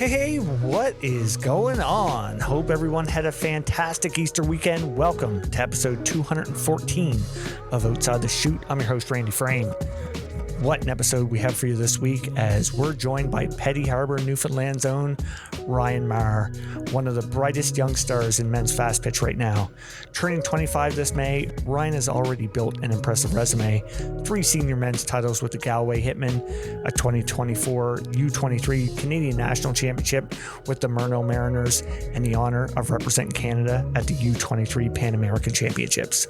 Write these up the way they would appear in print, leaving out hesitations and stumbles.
Hey, what is going on? Hope everyone had a fantastic Easter weekend. Welcome to episode 214 of Outside The Chute. I'm your host, Randy Frame. What an episode we have for you this week, as we're joined by Petty Harbour, Newfoundland's own Ryan Maher, one of the brightest young stars in men's fastpitch right now. Turning 25 this May, Ryan has already built an impressive resume. 3 senior men's titles with the Galway Hitmen, a 2024 U23 Canadian National Championship with the Murno Mariners, and the honour of representing Canada at the U23 Pan American Championships.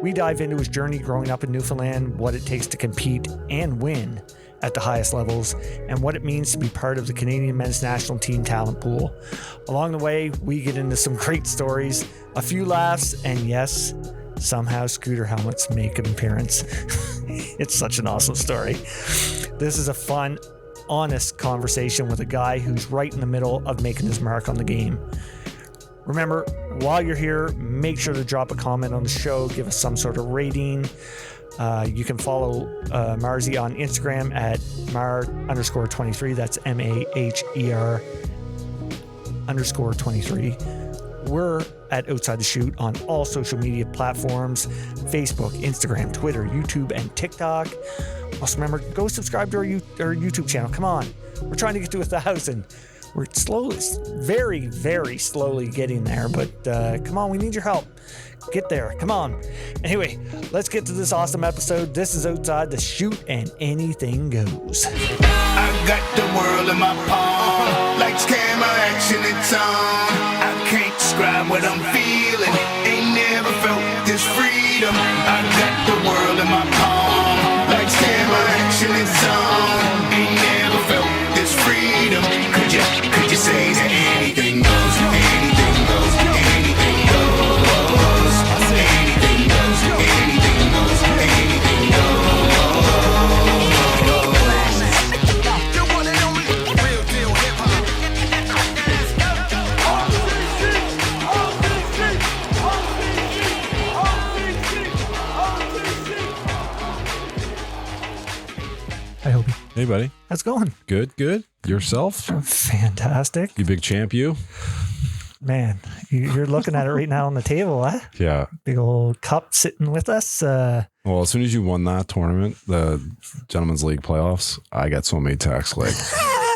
We dive into his journey growing up in Newfoundland, what it takes to compete and win at the highest levels, and what it means to be part of the Canadian men's national team talent pool. Along the way, we get into some great stories, a few laughs, and yes, somehow scooter helmets make an appearance. It's such an awesome story. This is a fun, honest conversation with a guy who's right in the middle of making his mark on the game. Remember, while you're here, make sure to drop a comment on the show, give us some sort of rating. You can follow Marzi on Instagram at Maher_23. That's MAHER _23. We're at Outside The Chute on all social media platforms: Facebook, Instagram, Twitter, YouTube, and TikTok. Also remember, go subscribe to our YouTube channel. Come on. We're trying to get to 1,000. We're slowly, very, very slowly getting there, but come on, we need your help. Get there. Come on. Anyway, let's get to this awesome episode. This is Outside The Chute, and anything goes. I got the world in my palm, like camera action, it's on. I can't describe what I'm feeling, ain't never felt this freedom. I got the world in my palm, like camera action, it's on. Ain't never felt this freedom. Could you say that anything goes, anything goes, anything goes, anything goes, anything goes, anything goes. You want to know me? Real deal hip hop. Hi, Hobie. Hey, buddy. How's it going? Good, good. Yourself? Fantastic. You big champ, you? Man, you're looking at it right now on the table, huh? Yeah. Big old cup sitting with us. Well, as soon as you won that tournament, the Gentlemen's League playoffs, I got so many texts like,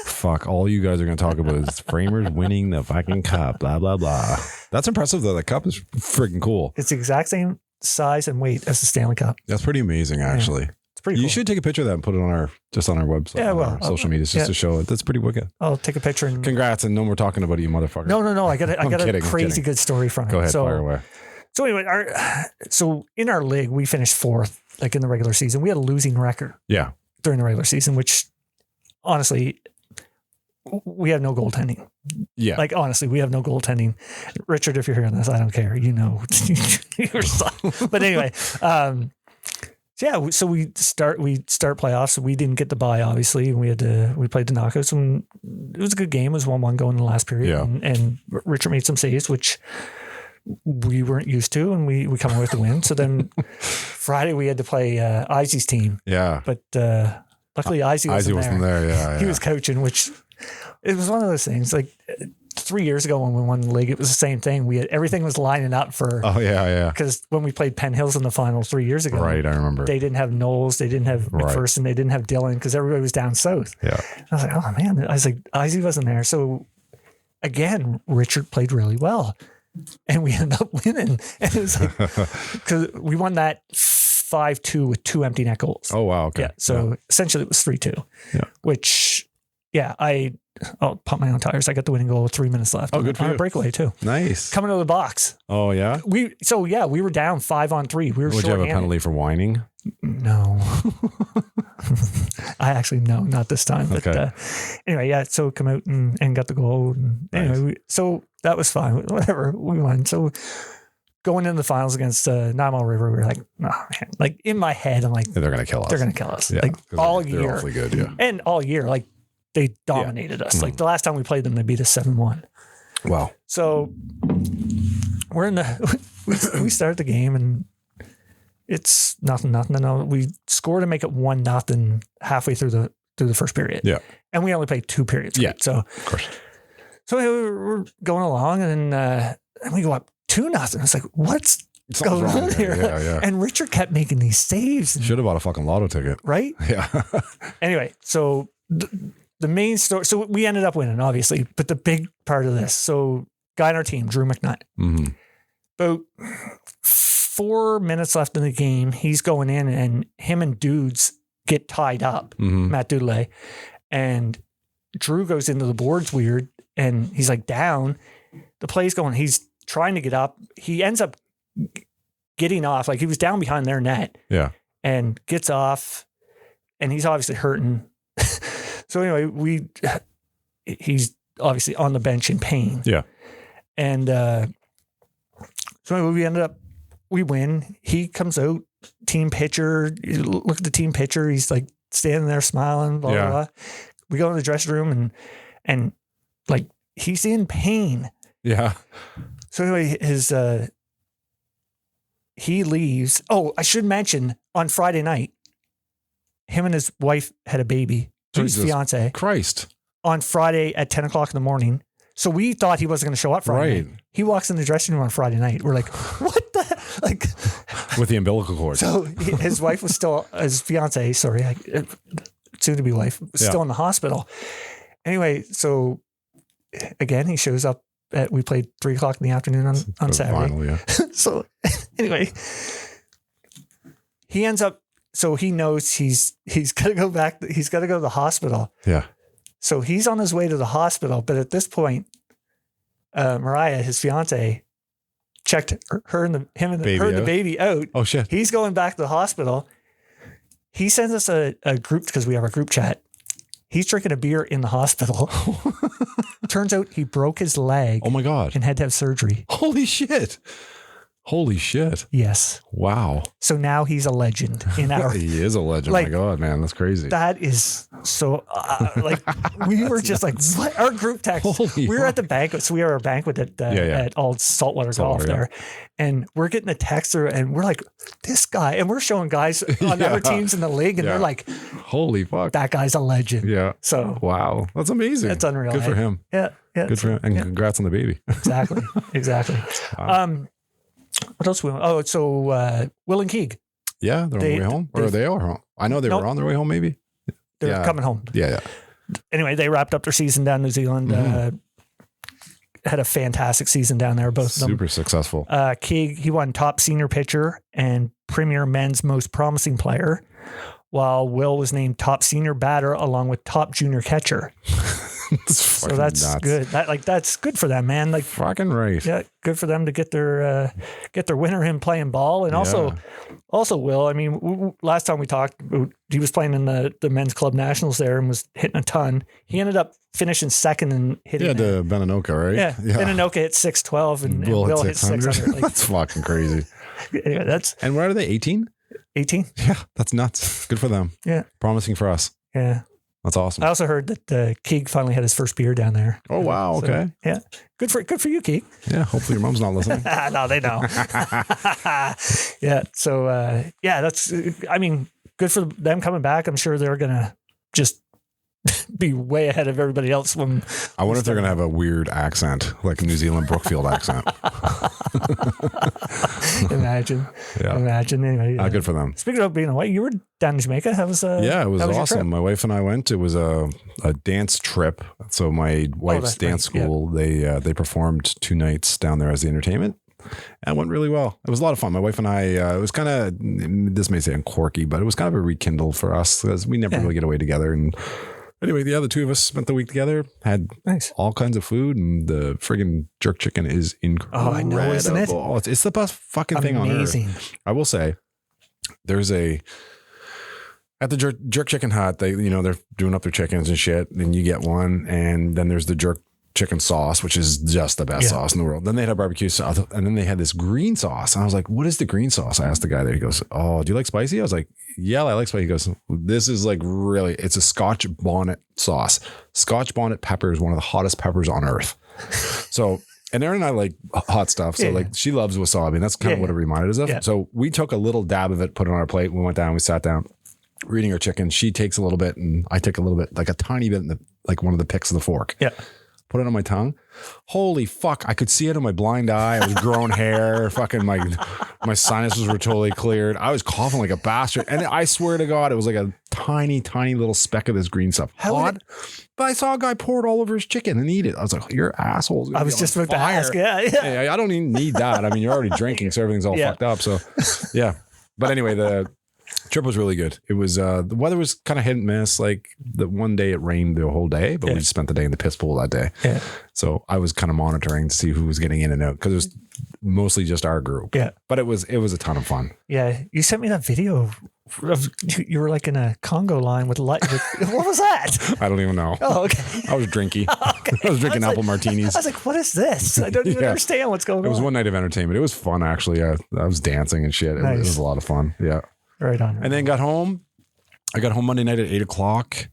fuck, all you guys are going to talk about is Framers winning the fucking cup, blah, blah, blah. That's impressive, though. The cup is freaking cool. It's the exact same size and weight as the Stanley Cup. That's pretty amazing, actually. Yeah. Pretty cool. You should take a picture of that and put it on our website. Yeah, well, social media just to show it. That's pretty wicked. I'll take a picture and congrats, and no more talking about it, you motherfucker. No. I got a crazy good story from it. Go ahead, fire away. So anyway, so in our league, we finished 4th, like in the regular season. We had a losing record. Yeah. During the regular season, which honestly, we have no goaltending. Yeah. Like honestly, we have no goaltending. Richard, if you're hearing this, I don't care. You know, but anyway, yeah, so we start playoffs. We didn't get the bye, obviously, and we played the knockouts, and it was a good game. It was 1-1 going in the last period, and Richard made some saves, which we weren't used to, and we come away with the win. So then Friday we had to play Izzy's team. Yeah, but luckily Izzy wasn't there. Yeah, he was coaching, which it was one of those things like. 3 years ago when we won the league, it was the same thing. Everything was lining up for. Oh yeah. Because when we played Penn Hills in the final 3 years ago, right? I remember they didn't have Knowles, they didn't have McPherson, they didn't have Dylan because everybody was down south. Yeah, I was like, oh man, I was like, Izzy wasn't there. So again, Richard played really well, and we ended up winning. And it was like because we won that 5-2 with 2 empty net goals. Oh wow, okay. Yeah, so essentially it was 3-2. Yeah, which I'll pump my own tires. I got the winning goal with 3 minutes left. Oh, good for you. On a breakaway too. Nice. Coming out of the box. Oh yeah. We were down 5-on-3. We were. Would you have a penalty for whining? No. I actually no, not this time. But okay. Anyway, yeah. So come out and got the goal. And anyway, so that was fine. Whatever, we won. So going into the finals against 9 Mile River, we were like, oh man. Like in my head, I'm like, they're gonna kill us. They're gonna kill us. Yeah, like all year. They're awfully good. Yeah. And all year, like. They dominated us. Like the last time we played them, they beat us 7-1. Wow. So we're in we start the game and it's nothing. No, we score to make it 1-0 halfway through the through the first period. Yeah. And we only played 2 periods. Yeah. Right? So, Of course. So we're going along, and we go up 2-0. It's like, what's going on here? Yeah. And Richard kept making these saves. Should have bought a fucking lotto ticket. Right? Yeah. Anyway, so the main story, so we ended up winning, obviously, but the big part of this, so guy on our team, Drew McNutt, about 4 minutes left in the game, he's going in, and him and Dudes get tied up, Matt Doodley, and Drew goes into the boards weird, and he's like down. The play's going, he's trying to get up. He ends up getting off, like he was down behind their net. Yeah. And gets off, and he's obviously hurting. So anyway, he's obviously on the bench in pain. Yeah. And so anyway, we win. He comes out, team pitcher. You look at the team pitcher. He's like standing there smiling, blah, blah, blah. We go in the dressing room, and like he's in pain. Yeah. So anyway, he leaves. Oh, I should mention, on Friday night, him and his wife had a baby, his fiance, Christ, on Friday at 10 o'clock in the morning. So we thought he wasn't going to show up Friday night. He walks in the dressing room on Friday night. We're like, what the? Like, with the umbilical cord. So his wife was still, his fiance, soon to be wife, was still in the hospital. Anyway, so again, he shows up we played 3 o'clock in the afternoon on Saturday. Final, yeah. So anyway, he ends up, so he knows he's got to go back. He's got to go to the hospital. Yeah. So he's on his way to the hospital. But at this point, Mariah, his fiance, checked him and the baby out. Oh shit. He's going back to the hospital. He sends us a group, because we have a group chat. He's drinking a beer in the hospital. Turns out he broke his leg. Oh my God. And had to have surgery. Holy shit. Holy shit. Yes. Wow. So now he's a legend in our... He is a legend. Like, my God, man. That's crazy. That is so... we were just like, what? Our group text. We were at the banquet. So we were at a banquet at Old Saltwater Golf there. And we're getting a text through, and we're like, this guy... And we're showing guys on other teams in the league, and they're like... Holy fuck. That guy's a legend. Yeah. So... Wow. That's amazing. That's unreal. Good for him. Yeah. Good for him. And congrats on the baby. Exactly. Wow. What else? So Will and Keeg. Yeah, they're on their way home. Or they are home. I know they were on their way home, maybe. They're coming home. Yeah. Anyway, they wrapped up their season down in New Zealand. Had a fantastic season down there, both of them. Super successful. Keeg, he won top senior pitcher and premier men's most promising player, while Will was named top senior batter along with top junior catcher. So that's nuts. Good. That's good for them, man. Like, fucking right. Yeah, good for them to get their winner in playing ball, and also Will. I mean, last time we talked, he was playing in the men's club nationals there and was hitting a ton. He ended up finishing second and hitting. Yeah, to Beninoka, right? Yeah. Beninoka hit 612 and Will hit 600. That's fucking crazy. Anyway, and where are they? 18? 18. Yeah, that's nuts. Good for them. Yeah, promising for us. Yeah. That's awesome. I also heard that Keeg finally had his first beer down there. Oh wow! So, okay. Yeah. Good for you, Keeg. Yeah. Hopefully your mom's not listening. No, they know. Yeah. So that's. I mean, good for them coming back. I'm sure they're gonna just be way ahead of everybody else. I wonder if they're gonna have a weird accent, like a New Zealand Brookfield accent. Imagine. Anyway, good for them. Speaking of being away, you were down in Jamaica. How was? It was awesome. My wife and I went. It was a dance trip. So my wife's dance school. Yeah. They performed 2 nights down there as the entertainment. And it went really well. It was a lot of fun. My wife and I, it was kind of, this may sound quirky, but it was kind of a rekindle for us because we never really get away together. And anyway, the 2 of us spent the week together, had all kinds of food, and the friggin' jerk chicken is incredible. Oh, I know, isn't it? It's the best fucking thing on earth. I will say, there's at the jerk chicken hut, they're doing up their chickens and shit, and you get one, and then there's the jerk chicken sauce, which is just the best sauce in the world. Then they had a barbecue sauce, and then they had this green sauce. And I was like, what is the green sauce? I asked the guy there. He goes, oh, do you like spicy? I was like, yeah, I like spicy. He goes, this is like really, it's a Scotch bonnet sauce. Scotch bonnet pepper is one of the hottest peppers on earth. So, and Erin and I like hot stuff. So like she loves wasabi, and that's kind of what it reminded us of. Yeah. So we took a little dab of it, put it on our plate. We went down, we sat down. we're eating our chicken. She takes a little bit and I take a little bit, like a tiny bit in the, like one of the picks of the fork. Yeah. Put it on my tongue. Holy fuck. I could see it in my blind eye. I was growing hair. Fucking my sinuses were totally cleared. I was coughing like a bastard. And I swear to God, it was like a tiny, tiny little speck of this green stuff. Hot. But I saw a guy pour it all over his chicken and eat it. I was like, you're assholes. I was just about to ask. Yeah. I don't even need that. I mean, you're already drinking, so everything's all fucked up. So yeah. But anyway, the trip was really good. It was the weather was kind of hit and miss. Like the one day it rained the whole day, but we spent the day in the piss pool that day. Yeah. So I was kind of monitoring to see who was getting in and out because it was mostly just our group. Yeah. But it was a ton of fun. Yeah. You sent me that video of you were like in a Congo line with light. What was that? I don't even know. Oh, okay. I was drinking. Okay. I was drinking apple martinis. I was like, what is this? I don't even understand what's going on. It was one night of entertainment. It was fun actually. I was dancing and shit. It was a lot of fun. Yeah. Right on. And then got home. I got home Monday night at 8:00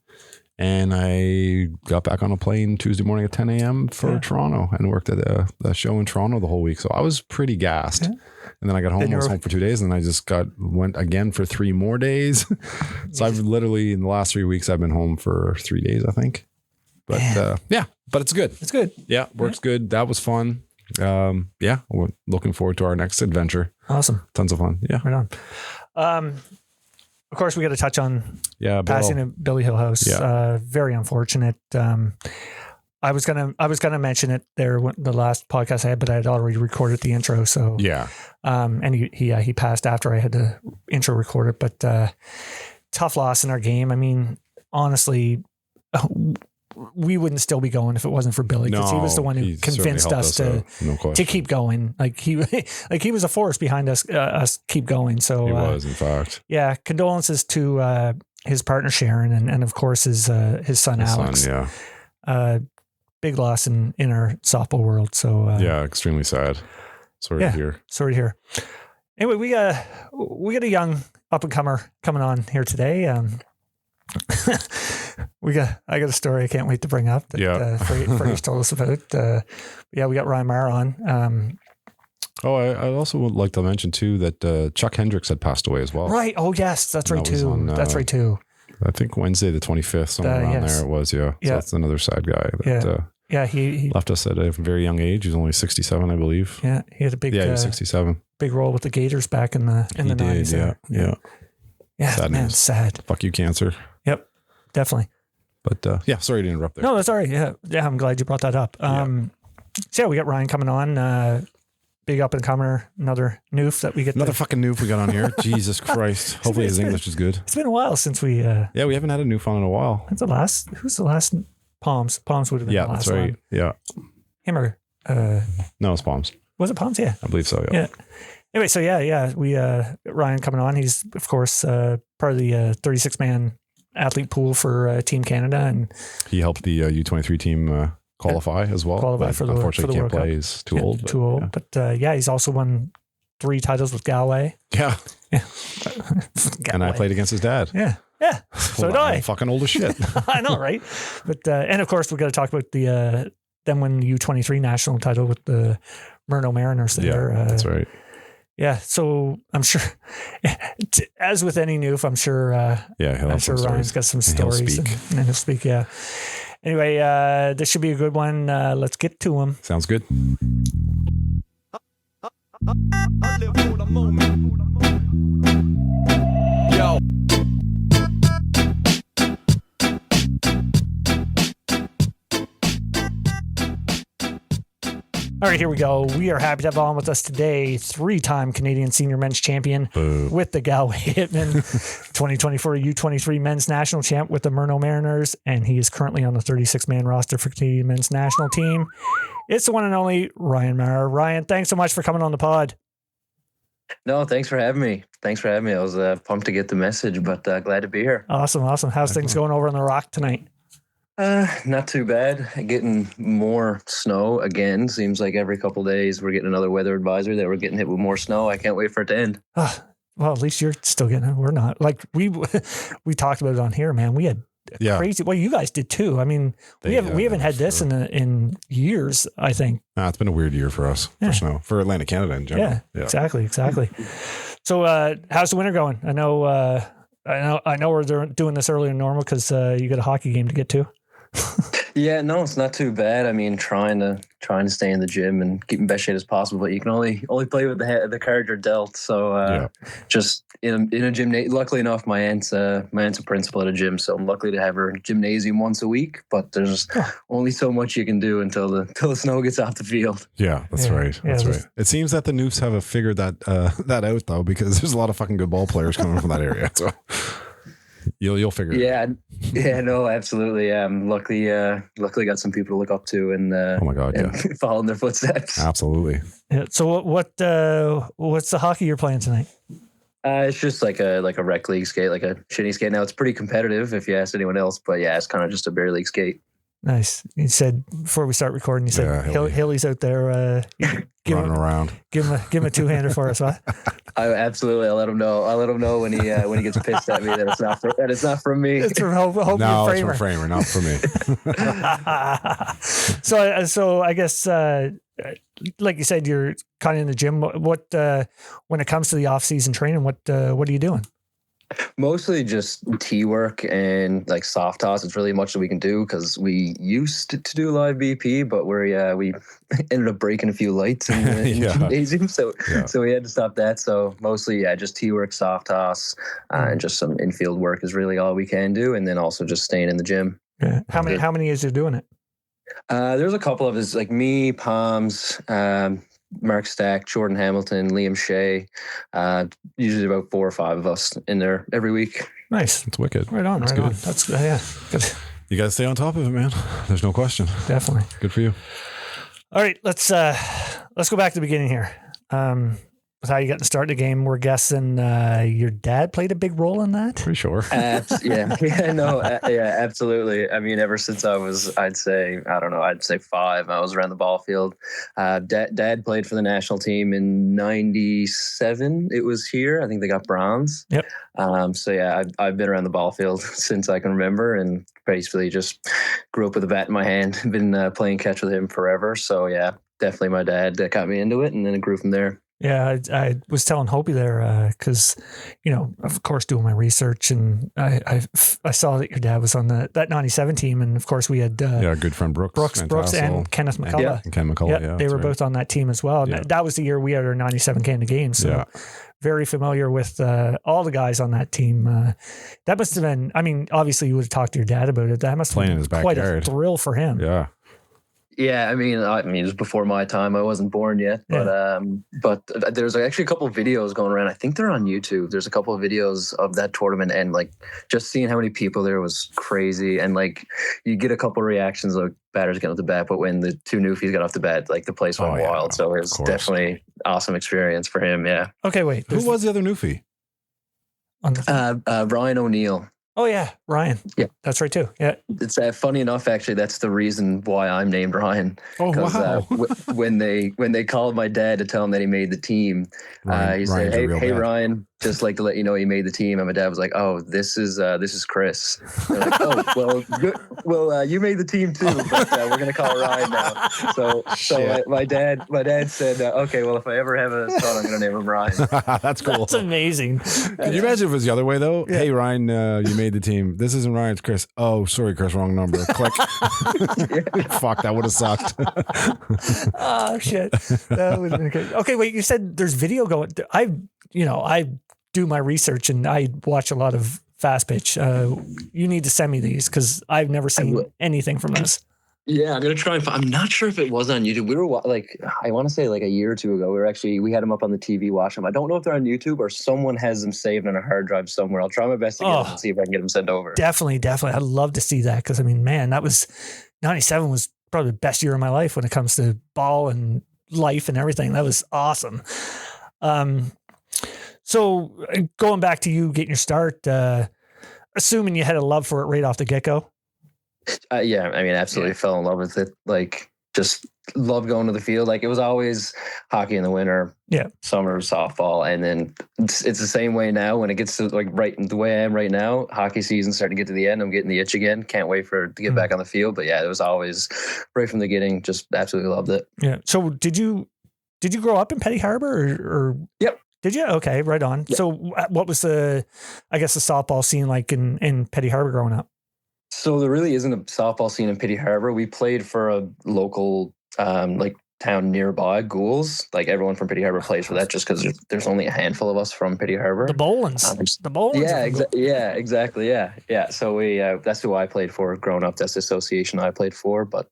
and I got back on a plane Tuesday morning at 10 a.m. for Toronto and worked at a show in Toronto the whole week. So I was pretty gassed. Yeah. And then I got home. I was home for 2 days and then I just went again for 3 more days. So I've literally in the last 3 weeks, I've been home for 3 days, I think. But but it's good. It's good. Yeah. Works good. That was fun. We're looking forward to our next adventure. Awesome. Tons of fun. Yeah. Right on. Of course, we got to touch on passing of Billy Hillhouse. Yeah. Very unfortunate. I was gonna mention it there the last podcast I had, but I had already recorded the intro. So and he passed after I had the intro recorded. But tough loss in our game. I mean, honestly, we wouldn't still be going if it wasn't for Billy because he was the one who convinced us to keep going. Like he was a force behind us keep going. So he was, in fact. Yeah. Condolences to his partner Sharon and of course his son Alex. Big loss in our softball world. So extremely sad. Sorry to hear. Sorry to hear. Anyway, we got a young up and comer coming on here today. I got a story I can't wait to bring up that Freddie's told us about. We got Ryan Maher on. I also would like to mention too that Chuck Hendricks had passed away as well. Right. Oh yes, that's right too. That's right too. I think Wednesday the 25th, somewhere around there it was. Yeah. So that's another sad guy. That, he left us at a very young age. He was only 67, I believe. Yeah, he had a big. He was 67. Big role with the Gators back in the 90s. Yeah. Sad news. Sad. Fuck you, cancer. Yep, definitely. But sorry to interrupt there. No, that's all right. Yeah, I'm glad you brought that up. So we got Ryan coming on. Big up and comer, another noof that we get. Another fucking noof we got on here. Jesus Christ. Hopefully his English is good. It's been a while since we. We haven't had a noof on in a while. Who's the last? Palms. Palms would have been the last one. Yeah, that's right. Yeah. Him or? No, it's Palms. Was it Palms? Yeah. I believe so. Yeah. Anyway, so we Ryan coming on. He's of course part of the 36-man athlete pool for Team Canada, and he helped the U23 team qualify as well. Qualify for the unfortunately for the can't play. He's too old. Too old. But he's also won 3 titles with Galway. Yeah. And I played against his dad. Yeah. Yeah. So did I. I'm fucking old as shit. I know, right? But and of course we got to talk about the them winning the U23 national title with the Murno Mariners there. Yeah, that's right. Yeah, so I'm sure, as with any noof, I'm sure. I'm sure Ryan's got some stories, and he'll speak. Yeah. Anyway, this should be a good one. Let's get to him. Sounds good. Yo. All right, here we go. We are happy to have on with us today 3-time Canadian senior men's champion with the Galway Hitmen, 2024 U23 men's national champ with the Murno Mariners, and he is currently on the 36-man roster for Canadian men's national team. It's the one and only Ryan Maher. Ryan, thanks so much for coming on the pod. No, thanks for having me. I was pumped to get the message, but glad to be here. Awesome. How's things going over on the Rock tonight? Not too bad. Getting more snow again. Seems like every couple of days we're getting another weather advisory that we're getting hit with more snow. I can't wait for it to end. Well, at least you're still getting it. We're not. Like we talked about it on here, man. We had crazy. Well, you guys did too. I mean, we haven't had this in years, I think. It's been a weird year for us for snow, for Atlantic Canada in general. Yeah. Exactly. So, how's the winter going? I know I know we're doing this earlier than normal because you got a hockey game to get to. Yeah, no, it's not too bad. I mean, trying to stay in the gym and keep in best shape as possible, but you can only play with the card you're dealt. So just in a gymnasium. Luckily enough, my aunt's a principal at a gym, so I'm lucky to have her gymnasium once a week. But there's only so much you can do until the snow gets off the field. Yeah, that's right. That's right. It seems that the Newfs have figured that out though, because there's a lot of fucking good ball players coming from that area. So. You'll figure it out. Yeah, no, absolutely. Luckily got some people to look up to and oh my god, follow in their footsteps. Absolutely. Yeah. So what's the hockey you're playing tonight? It's just like a rec league skate, like a shinny skate. Now it's pretty competitive if you ask anyone else, but yeah, it's kind of just a beer league skate. Nice. You said before we start recording, you said Hilly's out there running around. Give him a two-hander for us, what? I'll let him know. I'll let him know when he gets pissed at me that it's not from me. It's from Hope no, Framer. It's from Framer, not from me. So I guess like you said, you're kind of in the gym. What when it comes to the off-season training, what are you doing? Mostly just tee work and like soft toss. It's really much that we can do because we used to do live BP, but we ended up breaking a few lights in the gymnasium, so we had to stop that. So mostly, just tee work, soft toss, and just some infield work is really all we can do, and then also just staying in the gym. Yeah. How many years are you doing it? There's a couple of us, like me, Palms, Mark Stack, Jordan Hamilton, Liam Shea, usually about 4 or 5 of us in there every week. Nice. That's wicked. Right on. That's right good. On. That's good. You got to stay on top of it, man. There's no question. Definitely. Good for you. All right, let's go back to the beginning here. With how you got to start the game, we're guessing your dad played a big role in that. Pretty sure. Absolutely. I mean, ever since I was, I'd say 5. I was around the ball field. Dad played for the national team in '97. It was here. I think they got bronze. Yep. I've been around the ball field since I can remember, and basically just grew up with a bat in my hand. Been playing catch with him forever. So yeah, definitely my dad that got me into it, and then it grew from there. Yeah, I was telling Hopi there because, of course, doing my research, and I saw that your dad was on that '97 team, and of course we had our good friend Brooks and Kenneth McCullough. And Ken McCullough, they were both on that team as well. Yeah. That was the year we had our '97 Canada Games, so very familiar with all the guys on that team. That must have been. I mean, obviously you would have talked to your dad about it. That must have been quite a thrill for him. Yeah. Yeah, I mean, it was before my time. I wasn't born yet, but there's actually a couple of videos going around. I think they're on YouTube. There's a couple of videos of that tournament, and like just seeing how many people there was crazy. And like you get a couple of reactions like batters getting off the bat, but when the 2 Newfies got off the bat, like the place went wild. So it was definitely awesome experience for him. Yeah. Okay, wait. Who was the other Newfie? Ryan O'Neill. Oh yeah, Ryan. Yeah, that's right too. Yeah, it's funny enough. Actually, that's the reason why I'm named Ryan. Oh wow! When they called my dad to tell him that he made the team, he said, "Hey Ryan, just like to let you know he made the team." And my dad was like, "Oh, this is Chris." They're like, "Oh, well, good. Well, you made the team too, but we're gonna call Ryan now." So my dad said, "Okay, well, if I ever have a son, I'm gonna name him Ryan." That's cool. That's amazing. Could you imagine if it was the other way though? Yeah. Hey Ryan, you made the team. This isn't Ryan, it's Chris. Oh, sorry, Chris, wrong number. Click. Fuck, that would have sucked. Oh shit, that would have been good. Okay, wait. You said there's video going. I do my research and I watch a lot of Fastpitch. You need to send me these because I've never seen anything from this. Yeah, I'm gonna try and I'm not sure if it was on YouTube. We were like, I want to say like a year or two ago. We had them up on the TV, watching them. I don't know if they're on YouTube or someone has them saved on a hard drive somewhere. I'll try my best to get them and see if I can get them sent over. Definitely. I'd love to see that because I mean, man, that was '97 was probably the best year of my life when it comes to ball and life and everything. That was awesome. So going back to you getting your start, assuming you had a love for it right off the get-go. Yeah, I mean, absolutely fell in love with it. Like, just love going to the field. Like, it was always hockey in the winter, summer softball, and then it's the same way now. When it gets to like right the way I am right now, hockey season's starting to get to the end. I'm getting the itch again. Can't wait to get back on the field. But yeah, it was always right from the beginning. Just absolutely loved it. Yeah. So did you grow up in Petty Harbour or? Yep. Did you? Okay, right on. Yeah. So what was the softball scene like in Petty Harbour growing up? So there really isn't a softball scene in Petty Harbour. We played for a local like town nearby, Ghouls. Like everyone from Petty Harbour plays for that just because there's only a handful of us from Petty Harbour. The Bolins. The Bolins. Yeah, exactly. Yeah. So we that's who I played for growing up. That's the association I played for. But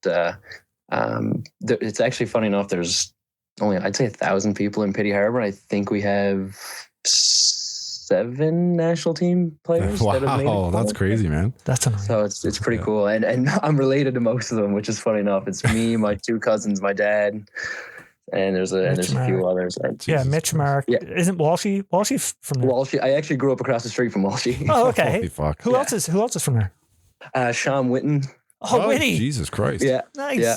it's actually funny enough. There's only, I'd say, 1,000 people in Petty Harbour. I think we have 7 national team players. Wow, that have made it. that's crazy, man. That's amazing. So it's pretty cool, and I'm related to most of them, which is funny enough. It's me, my 2 cousins, my dad, and there's a few others. Yeah, Mitch Mark. Yeah. Isn't Walshy from there? Walshy. I actually grew up across the street from Walshy. Oh, okay. Holy fuck. Who else is from there? Sean Witten. Oh, Whitty. Jesus Christ. Yeah. Nice. Yeah.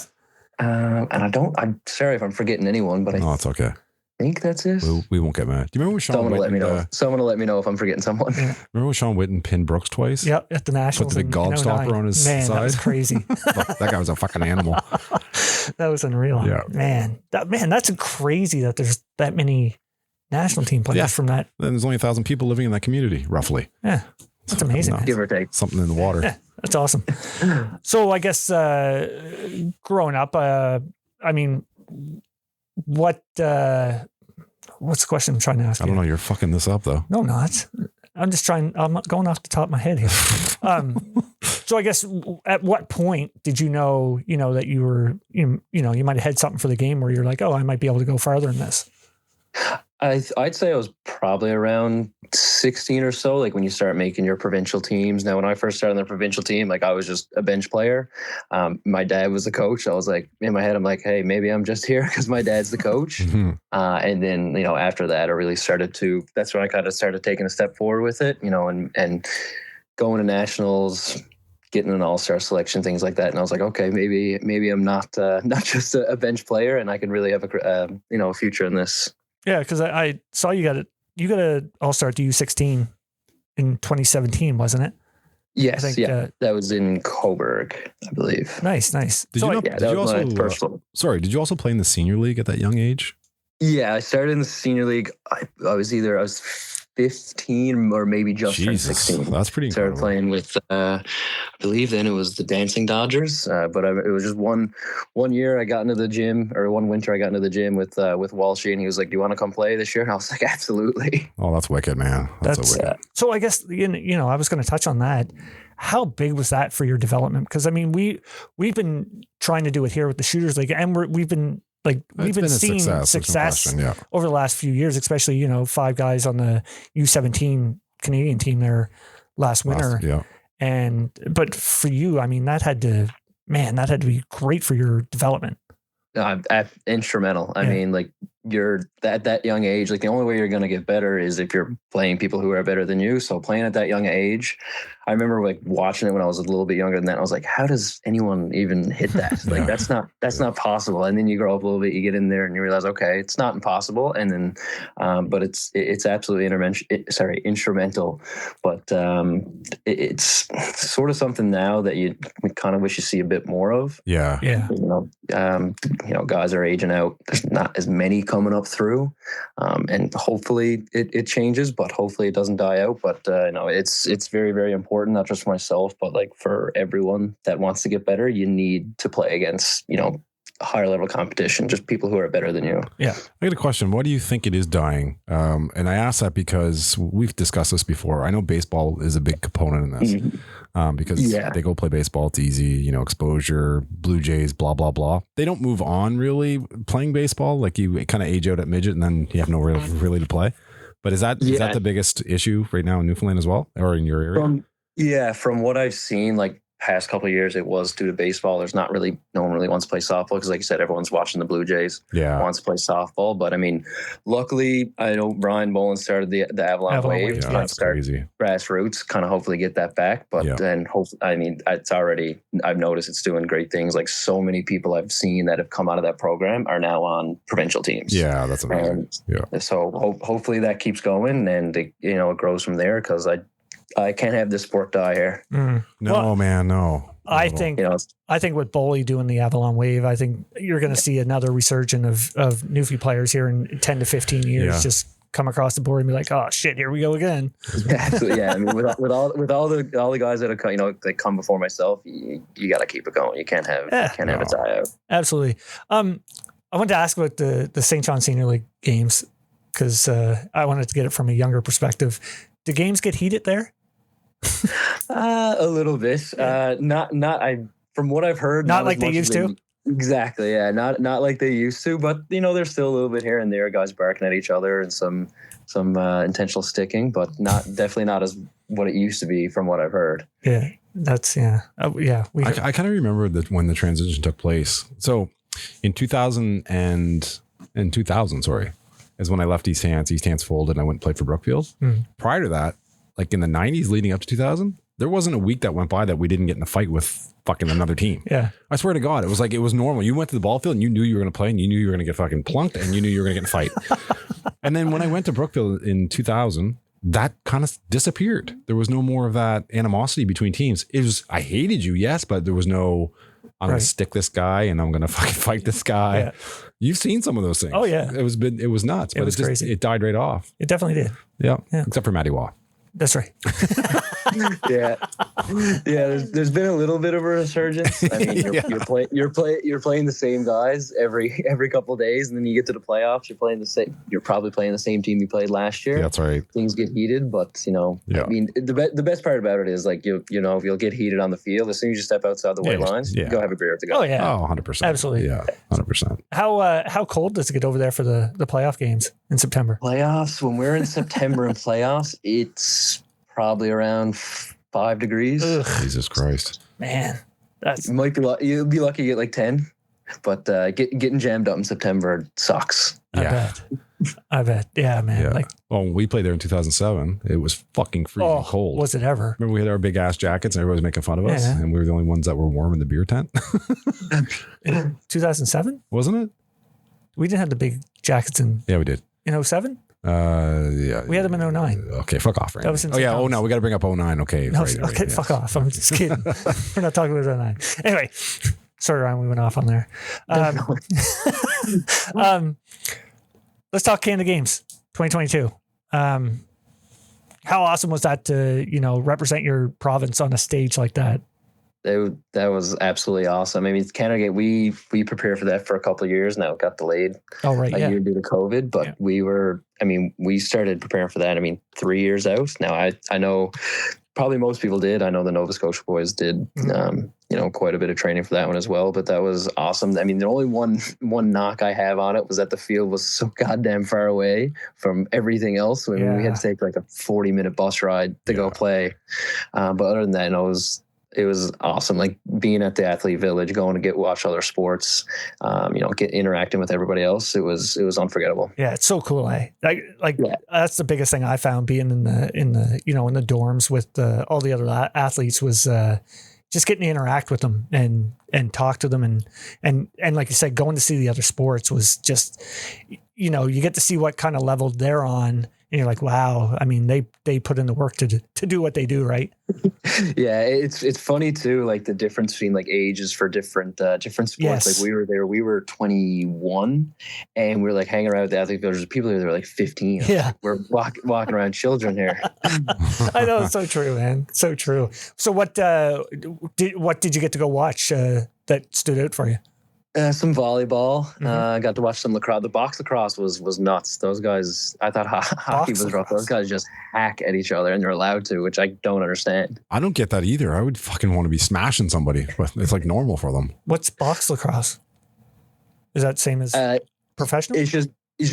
And I'm sorry if I'm forgetting anyone, but No, it's okay. I think that's it. We won't get mad. Do you remember when Sean Someone will let me know. Witten, Someone will let me know if I'm forgetting someone. Yeah. remember when Sean Witten pinned Brooks twice? Yep, at the Nationals. Put the big gobstopper on his Man, side. that was crazy. Fuck, that guy was a fucking animal. That was unreal. Yeah. Man, that's crazy that there's that many national team players Yeah. from that. Then there's only 1,000 people living in that community, roughly. Yeah. That's amazing. Nuts. Give or take. Something in the water. Yeah, that's awesome. So I guess growing up, I mean, what's the question I'm trying to ask I don't know. You're fucking this up, though. No, not. I'm going off the top of my head here. So I guess at what point did you know that you were, you might have had something for the game where you're like, oh, I might be able to go farther in this? I'd say I was probably around 16 or so, like when you start making your provincial teams. Now, when I first started on the provincial team, like I was just a bench player. My dad was the coach. I was like, in my head, I'm like, hey, maybe I'm just here because my dad's the coach. Mm-hmm. And then, after that, I really that's when I kind of started taking a step forward with it, and going to nationals, getting an all-star selection, things like that. And I was like, okay, maybe I'm not just a bench player, and I can really have a future in this. Yeah, because I saw you got a all-star at the U16 in 2017, wasn't it? Yes, I think, that was in Coburg, I believe. Nice. Did you also play in the senior league at that young age? Yeah, I started in the senior league. I was 15 or maybe just turned 16. That's pretty incredible. Started playing with, I believe then it was the Dancing Dodgers. But it was just one year I got into the gym, or one winter I got into the gym with Walshy, and he was like, "Do you want to come play this year?" And I was like, "Absolutely." Oh, that's wicked, man. That's so wicked. So I guess I was going to touch on that. How big was that for your development? Because I mean, we've been trying to do it here with the Shooters League, and we've been seeing success over the last few years, especially, 5 guys on the U17 Canadian team there last winter. But for you, I mean, that had to be great for your development. Instrumental. I mean, like, you're at that young age, like the only way you're going to get better is if you're playing people who are better than you. So playing at that young age, I remember like watching it when I was a little bit younger than that. I was like, how does anyone even hit that? Like, that's not possible. And then you grow up a little bit, you get in there and you realize, okay, it's not impossible. And then, but it's absolutely instrumental. But it's sort of something now that we kind of wish you see a bit more of. Yeah. Guys are aging out. There's not as many coming up through, and hopefully it changes, but hopefully it doesn't die out. But it's very, very important, not just for myself, but like for everyone that wants to get better. You need to play against higher level competition, just people who are better than you. Yeah. I got a question. Why do you think it is dying? And I ask that because we've discussed this before. I know baseball is a big component in this. Because they go play baseball, it's easy, exposure, Blue Jays, blah, blah, blah. They don't move on really playing baseball. Like you kind of age out at midget and then you have no really to play. But is that the biggest issue right now in Newfoundland as well, or in your area? From what I've seen, like past couple of years, it was due to baseball. There's no one really wants to play softball because, like you said, everyone's watching the Blue Jays. Yeah, wants to play softball. But I mean, luckily, I know Brian Boland started the Avalon Wave. Yeah, that's crazy. Grassroots, kind of hopefully get that back. But then, it's already. I've noticed it's doing great things. Like so many people I've seen that have come out of that program are now on provincial teams. Yeah, that's amazing. So hopefully that keeps going and it grows from there, because I can't have this sport die here. No. I think with Boley doing the Avalon Wave, I think you're going to see another resurgence of Newfie players here in 10 to 15 years. Just come across the board and be like, oh shit, here we go again. Yeah, absolutely. Yeah, I mean, with all the guys that have come, that come before myself, you got to keep it going. You can't have it die out. Absolutely. I wanted to ask about the St. John Senior League games because I wanted to get it from a younger perspective. Do games get heated there? A little bit. From what I've heard, not like they used to. Exactly. Yeah. Not like they used to, but there's still a little bit here and there, guys barking at each other and some intentional sticking, but definitely not as what it used to be from what I've heard. Yeah. That's yeah. I kind of remember that when the transition took place. So in 2000 is when I left East Hants. East Hants folded and I went and played for Brookfield. Prior to that, like in the 90s leading up to 2000, there wasn't a week that went by that we didn't get in a fight with fucking another team. Yeah. I swear to God, it was normal. You went to the ball field and you knew you were going to play and you knew you were going to get fucking plunked and you knew you were going to get in a fight. And then when I went to Brookfield in 2000, that kind of disappeared. There was no more of that animosity between teams. I hated you, yes, but there was no, I'm going to stick this guy and I'm going to fucking fight this guy. Yeah. You've seen some of those things. Oh yeah. It was nuts, but it died right off. It definitely did. Yeah. Except for Matty Waugh. That's right. Yeah. There's been a little bit of a resurgence. I mean, you're playing the same guys every couple of days, and then you get to the playoffs. You're probably playing the same team you played last year. Yeah, that's right. Things get heated, but I mean, the best part about it is like you'll get heated on the field as soon as you step outside the white lines. Go have a beer with the guy. Oh yeah. Oh, 100%. Absolutely. Yeah, 100%. How cold does it get over there for the playoff games in September? Playoffs, when we're in September in playoffs, it's probably around 5 degrees. Ugh. Jesus Christ, man, you'll be lucky to get like 10, but getting jammed up in September sucks. I bet. Yeah, man. Yeah. When we played there in 2007, it was fucking freezing cold. Was it ever? Remember we had our big ass jackets and everybody was making fun of us, and we were the only ones that were warm in the beer tent. 2007, wasn't it? We didn't have the big jackets in. Yeah, we did. In 07? Yeah. We had them in 09. Okay, fuck off, right? That was in we got to bring up 09. Okay. No, okay, fuck off. I'm just kidding. We're not talking about 09. Anyway, sorry, Ryan, we went off on there. Let's talk Canada Games 2022. How awesome was that to, represent your province on a stage like that? That was absolutely awesome. I mean, Canada Game, we prepared for that for a couple of years now. It got delayed a year due to COVID, but we started preparing for that. I mean, 3 years out. Now I know probably most people did. I know the Nova Scotia boys did, quite a bit of training for that one as well, but that was awesome. I mean, the only one knock I have on it was that the field was so goddamn far away from everything else. I mean, we had to take like a 40-minute bus ride to go play. But other than that, it was awesome. Like being at the Athlete Village, going to watch other sports, interacting with everybody else. It was unforgettable. Yeah, it's so cool. That's the biggest thing I found being in the dorms with all the other athletes was just getting to interact with them and talk to them and like you said, going to see the other sports was just, you get to see what kind of level they're on. And you're like, wow. I mean, they put in the work to do what they do, right? Yeah, it's funny too, like the difference between like ages for different sports. Yes. Like we were 21, and we were like hanging around with the Athlete Village. People there were like 15. Yeah, we're walking around children here. I know, it's so true, man. So true. So what did you get to go watch that stood out for you? Some volleyball. Got to watch some lacrosse. The box lacrosse was nuts. Those guys, I thought hockey was rough. Those guys just hack at each other, and they're allowed to, which I don't understand. I don't get that either. I would fucking want to be smashing somebody, but it's like normal for them. What's box lacrosse? Is that same as professional? It's just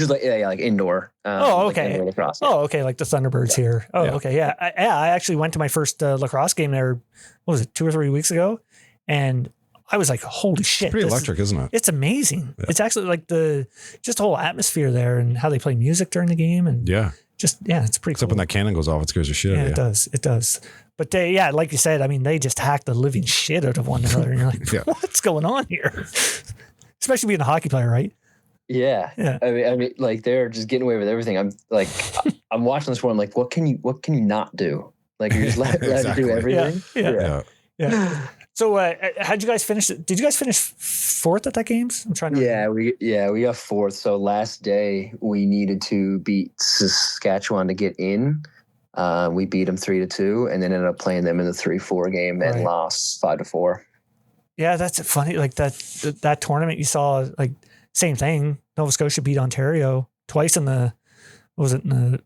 like like indoor. Okay. Like indoor lacrosse, Oh, okay. Like the Thunderbirds here. Oh, yeah. Okay. Yeah. I actually went to my first lacrosse game there. What was it? 2 or 3 weeks ago, and I was like, holy shit. It's pretty electric, isn't it? It's amazing. Yeah. It's actually like the whole atmosphere there and how they play music during the game. And it's pretty Except cool. when that cannon goes off, it scares the shit out of you. It does. But like you said, I mean, they just hack the living shit out of one another. And you're like, what's going on here? Especially being a hockey player, right? Yeah. I mean, like they're just getting away with everything. I'm like, I'm watching this one. I'm like, what can you not do? Like you're just allowed to do everything. Yeah. So how'd you guys finish? Did you guys finish fourth at that games? I'm trying to. We got fourth. So last day we needed to beat Saskatchewan to get in. We beat them 3-2, and then ended up playing them in the 3-4 game and lost 5-4. Yeah, that's funny. Like that tournament you saw, like same thing. Nova Scotia beat Ontario twice in the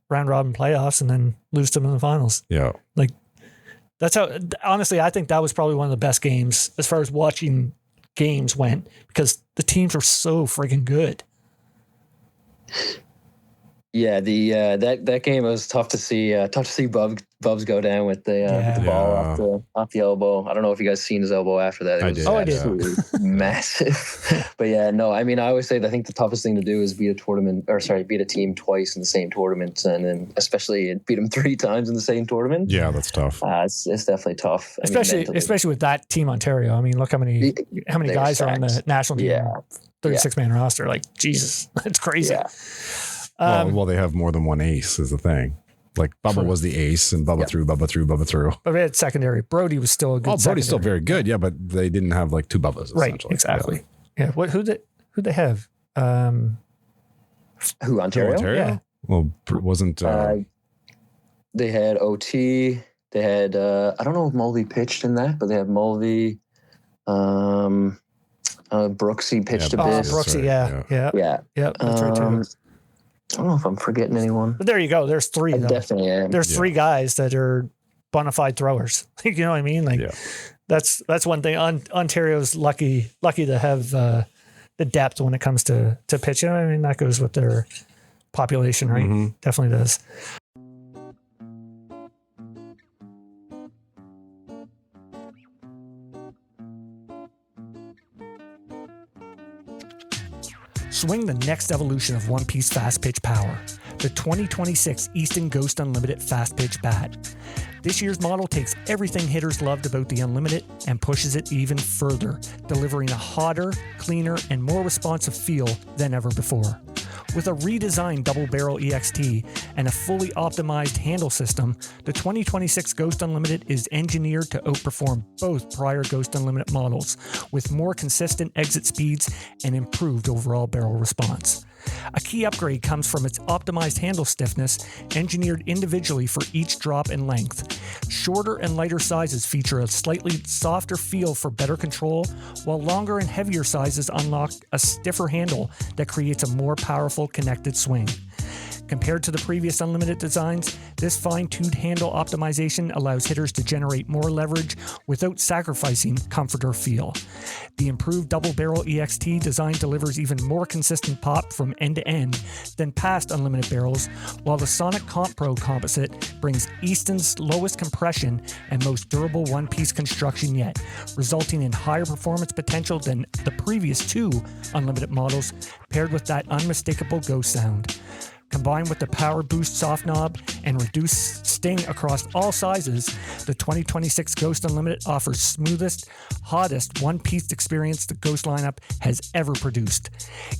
round robin playoffs, and then lose them in the finals. Yeah, like that's how. Honestly, I think that was probably one of the best games as far as watching games went, because the teams were so freaking good. Yeah, that game was tough to see. Tough to see Bubs go down with the ball off the elbow. I don't know if you guys seen his elbow after that. It was absolutely massive. But yeah, no. I mean, I always say that I think the toughest thing to do is beat a team twice in the same tournament, and then especially beat them 3 times in the same tournament. Yeah, that's tough. It's definitely tough. Especially with that team Ontario. I mean, look how many guys are on the national team. Yeah. 36-man roster. Like, Jesus, that's crazy. Yeah. Well, they have more than one ace is the thing. Like Bubba was the ace, and Bubba threw. But we had secondary. Brody was still a good. Brody's still very good, yeah, but they didn't have like 2 Bubbas. Right, exactly. Yeah. Who they have? Who, Ontario? Yeah. Well, wasn't they had OT? They had I don't know if Mulvey pitched in that, but they had Mulvey. Brooksy pitched a bit. Brooksy, yeah. That's right too. I don't know if I'm forgetting anyone. But there you go. There's 3. I definitely am. There's 3 guys that are bona fide throwers. You know what I mean? Like that's one thing. Ontario's lucky to have the depth when it comes to pitching. I mean, that goes with their population, right? Mm-hmm. Definitely does. Swing the next evolution of One Piece Fastpitch power, the 2026 Easton Ghost Unlimited Fastpitch bat. This year's model takes everything hitters loved about the Unlimited and pushes it even further, delivering a hotter, cleaner, and more responsive feel than ever before. With a redesigned double barrel EXT and a fully optimized handle system, the 2026 Ghost Unlimited is engineered to outperform both prior Ghost Unlimited models, with more consistent exit speeds and improved overall barrel response. A key upgrade comes from its optimized handle stiffness, engineered individually for each drop and length. Shorter and lighter sizes feature a slightly softer feel for better control, while longer and heavier sizes unlock a stiffer handle that creates a more powerful connected swing. Compared to the previous Unlimited designs, this fine-tuned handle optimization allows hitters to generate more leverage without sacrificing comfort or feel. The improved double-barrel EXT design delivers even more consistent pop from end to end than past Unlimited barrels, while the Sonic Comp Pro composite brings Easton's lowest compression and most durable one-piece construction yet, resulting in higher performance potential than the previous 2 Unlimited models, paired with that unmistakable Ghost sound. Combined with the Power Boost soft knob and reduced sting across all sizes, the 2026 Ghost Unlimited offers smoothest, hottest one-piece experience the Ghost lineup has ever produced.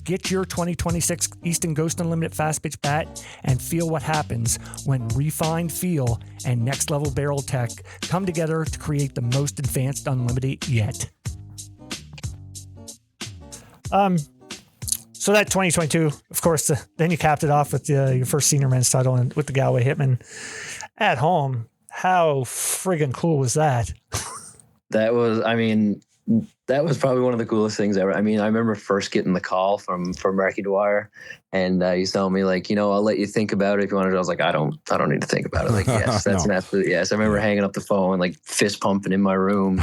Get your 2026 Easton Ghost Unlimited Fastpitch bat and feel what happens when refined feel and next-level barrel tech come together to create the most advanced Unlimited yet. So that 2022, of course, then you capped it off with your first senior men's title and with the Galway Hitmen at home. How friggin' cool was that? That was probably one of the coolest things ever. I mean, I remember first getting the call from Marky Dwyer, and he's telling me, like, I'll let you think about it if you want to. I was like, I don't need to think about it. Like, yes, that's an absolute yes. I remember hanging up the phone, like fist pumping in my room,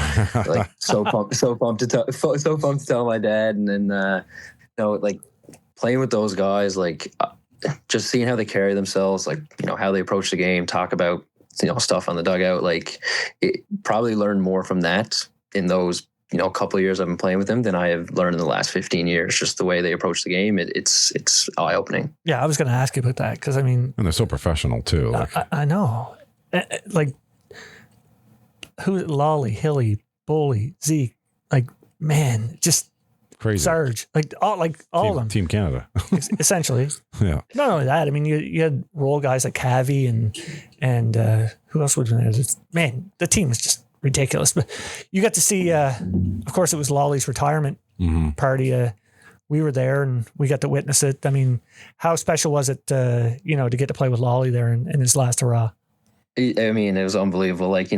like so pumped to tell my dad, and then like playing with those guys, like just seeing how they carry themselves, like how they approach the game, talk about stuff on the dugout. Like, it probably learned more from that in those couple of years I've been playing with them than I have learned in the last 15 years. Just the way they approach the game, it's eye opening. Yeah, I was going to ask you about that because and they're so professional too. Like. I know, like who? Lolly, Hilly, Bully, Zeke, like man, just. Crazy. Sarge, all of them. Team Canada. Essentially. Yeah. Not only that, I mean, you had role guys like Cavi and who else would have been there? Man, the team was just ridiculous. But you got to see, of course, it was Lolly's retirement party. We were there and we got to witness it. I mean, how special was it, to get to play with Lolly there in his last hurrah? I mean, it was unbelievable. Like,